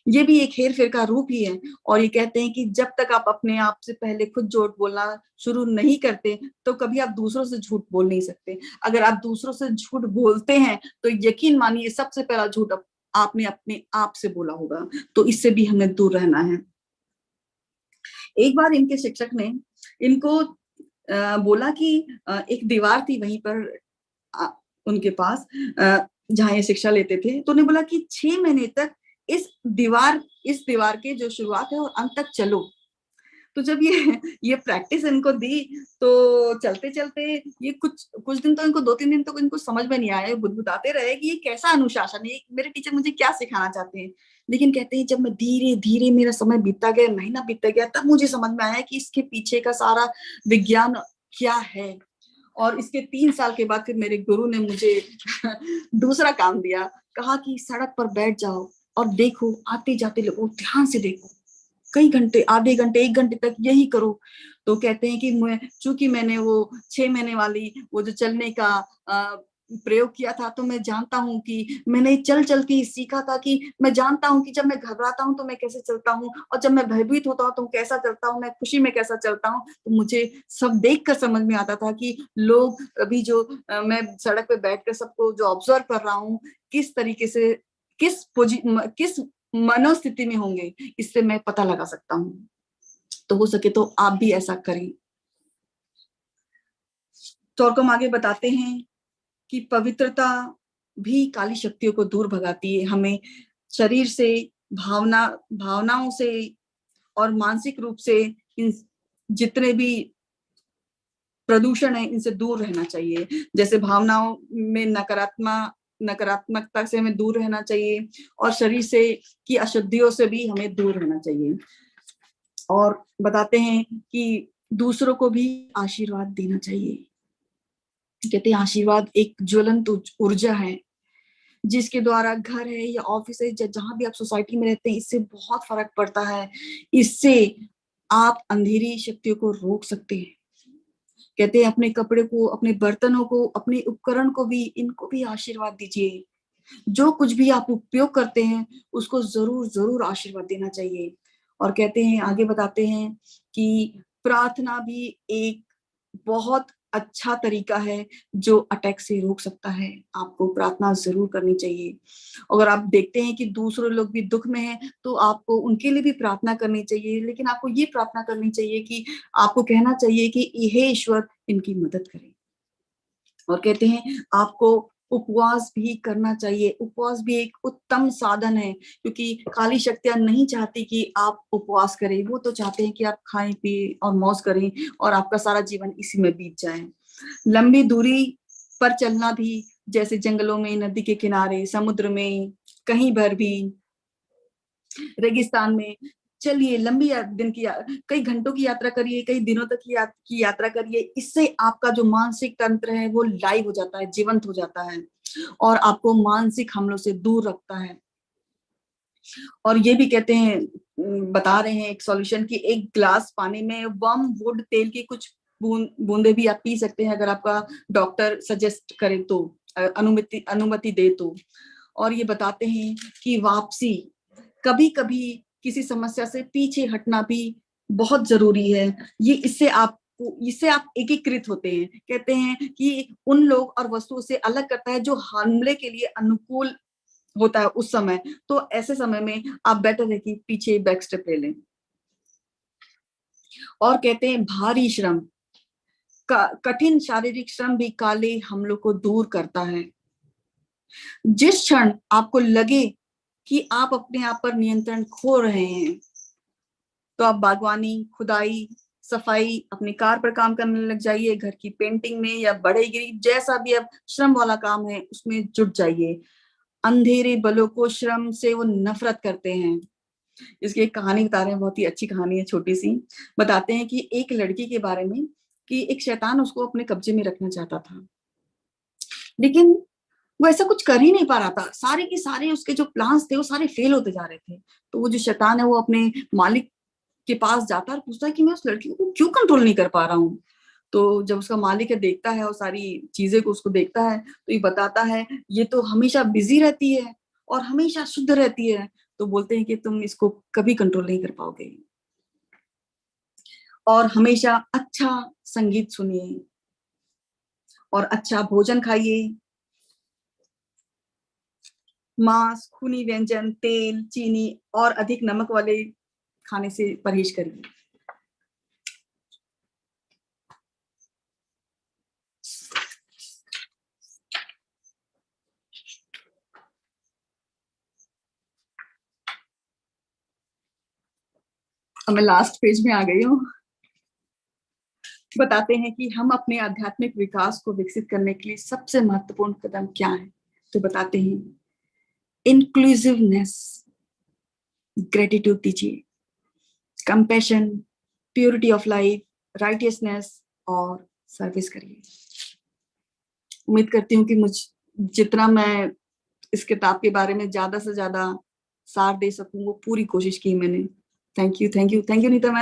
ये भी एक हेर फेर का रूप ही है। और ये कहते हैं कि जब तक आप अपने आप से पहले खुद झूठ बोलना शुरू नहीं करते तो कभी आप दूसरों से झूठ बोल नहीं सकते। अगर आप दूसरों से झूठ बोलते हैं तो यकीन मानिए सबसे पहला झूठ आपने अपने आप से बोला होगा। तो इससे भी हमें दूर रहना है। एक बार इनके शिक्षक ने इनको बोला कि एक दीवार थी वहीं पर अ, उनके पास जहाँ ये शिक्षा लेते थे, तो उन्हें बोला कि 6 महीने तक इस दीवार के जो शुरुआत है और अंत तक चलो। तो जब ये प्रैक्टिस इनको दी तो चलते-चलते ये कुछ कुछ दिन तो इनको 2-3 दिन तो इनको समझ में नहीं आया, बुदबुदाते रहे कि ये कैसा अनुशासन है, मेरे टीचर मुझे क्या सिखाना चाहते हैं। लेकिन कहते हैं जब मैं धीरे-धीरे मेरा समय बीतता गया, महीना बीतता गया, तब मुझे समझ में आया कि इसके पीछे का सारा विज्ञान क्या है। और इसके 3 साल के बाद फिर मेरे गुरु ने मुझे दूसरा काम दिया। कहा कि सड़क पर बैठ जाओ और देखो, आते-जाते लोगों को ध्यान से देखो। कई घंटे, आधे घंटे, 1 घंटे तक यही करो। तो कहते हैं कि मैं चूँकि मैंने वो 6 महीने वाली वो जो चलने का प्रयोग किया था, तो मैं जानता हूँ कि मैंने चल-चल के सीखा था कि मैं जानता हूँ कि जब मैं घबराता हूँ तो मैं कैसे चलता हूँ और जब मैं भयभीत होता हूँ तो कैसा चलता हूँ, मैं खुशी में कैसा चलता हूँ। तो मुझे सब देखकर समझ में आता था कि लोग अभी जो मैं सड़क पे बैठकर सबको जो ऑब्जर्व कर रहा हूँ, किस तरीके से किस मनोस्थिति में होंगे, इससे मैं पता लगा सकता हूँ। तो हो सके तो आप भी ऐसा करें। तो और हम आगे बताते हैं कि पवित्रता भी काली शक्तियों को दूर भगाती है। हमें शरीर से, भावनाओं से और मानसिक रूप से इन जितने भी प्रदूषण है इनसे दूर रहना चाहिए। जैसे भावनाओं में नकारात्मकता से हमें दूर रहना चाहिए और शरीर से की अशुद्धियों से भी हमें दूर रहना चाहिए। और बताते हैं कि दूसरों को भी आशीर्वाद देना चाहिए। कहते हैं आशीर्वाद एक ज्वलंत ऊर्जा है जिसके द्वारा घर है या ऑफिस है, जहां भी आप सोसाइटी में रहते हैं, इससे बहुत फर्क पड़ता है। इससे आप अंधेरी शक्तियों को रोक सकते हैं। कहते हैं अपने कपड़े को, अपने बर्तनों को, अपने उपकरण को भी, इनको भी आशीर्वाद दीजिए। जो कुछ भी आप उपयोग करते हैं उसको जरूर जरूर आशीर्वाद देना चाहिए। और कहते हैं, आगे बताते हैं कि प्रार्थना भी एक बहुत अच्छा तरीका है जो अटैक से रोक सकता है। आपको प्रार्थना जरूर करनी चाहिए। अगर आप देखते हैं कि दूसरे लोग भी दुख में हैं तो आपको उनके लिए भी प्रार्थना करनी चाहिए, लेकिन आपको ये प्रार्थना करनी चाहिए कि आपको कहना चाहिए कि हे ईश्वर इनकी मदद करें। और कहते हैं आपको उपवास भी करना चाहिए। उपवास भी एक उत्तम साधन है, क्योंकि काली शक्तियां नहीं चाहती कि आप उपवास करें। वो तो चाहते हैं कि आप खाएं पिए और मौज करें और आपका सारा जीवन इसी में बीत जाए। लंबी दूरी पर चलना भी, जैसे जंगलों में, नदी के किनारे, समुद्र में, कहीं पर भी, रेगिस्तान में चलिए, लंबी दिन की कई घंटों की यात्रा करिए, कई दिनों तक की यात्रा करिए। इससे आपका जो मानसिक तंत्र है वो लाइव हो जाता है, जीवंत हो जाता है और आपको मानसिक हमलों से दूर रखता है। और ये भी कहते हैं, बता रहे हैं एक सॉल्यूशन, कि एक ग्लास पानी में वर्म वुड तेल की कुछ बूंदे भी आप पी सकते हैं अगर आपका डॉक्टर सजेस्ट करे तो, अनुमति दे तो। और ये बताते हैं कि वापसी, कभी कभी किसी समस्या से पीछे हटना भी बहुत जरूरी है। ये इससे आप एकीकृत होते हैं। कहते हैं कि उन लोग और वस्तुओं से अलग करता है जो हमले के लिए अनुकूल होता है उस समय। तो ऐसे समय में आप बेटर है कि पीछे बैक स्टेप ले लें। और कहते हैं भारी श्रम, कठिन शारीरिक श्रम भी काले हमलों को दूर करता है। जिस क्षण आपको लगे कि आप अपने आप पर नियंत्रण खो रहे हैं, तो आप बागवानी, खुदाई, सफाई, अपनी कार पर काम करने लग जाइए, घर की पेंटिंग में या बढ़ईगिरी, जैसा भी अब श्रम वाला काम है उसमें जुट जाइए। अंधेरे बलों को श्रम से वो नफरत करते हैं। इसकी एक कहानी बता रहे हैं, बहुत ही अच्छी कहानी है, छोटी सी। बताते हैं कि एक लड़की के बारे में कि एक शैतान उसको अपने कब्जे में रखना चाहता था, लेकिन वो ऐसा कुछ कर ही नहीं पा रहा था। सारे के सारे उसके जो प्लान्स थे वो सारे फेल होते जा रहे थे। तो वो जो शैतान है वो अपने मालिक के पास जाता है और पूछता है कि मैं उस लड़की को क्यों कंट्रोल नहीं कर पा रहा हूँ। तो जब उसका मालिक है देखता है और सारी चीजें को उसको देखता है, तो ये बताता है ये तो हमेशा बिजी रहती है और हमेशा शुद्ध रहती है। तो बोलते हैं कि तुम इसको कभी कंट्रोल नहीं कर पाओगे। और हमेशा अच्छा संगीत सुनिए और अच्छा भोजन खाइए। मांस, खूनी व्यंजन, तेल, चीनी और अधिक नमक वाले खाने से परहेज करिए। अब मैं लास्ट पेज में आ गई हूँ। बताते हैं कि हम अपने आध्यात्मिक विकास को विकसित करने के लिए सबसे महत्वपूर्ण कदम क्या है। तो बताते हैं इंक्लूसिवनेस, ग्रेटिट्यूड दीजिए, compassion, purity of life, righteousness और सर्विस करिए। उम्मीद करती हूँ कि जितना मैं इस किताब के बारे में ज्यादा से ज्यादा सार दे सकूं वो पूरी कोशिश की मैंने। Thank you Neeta ma'am.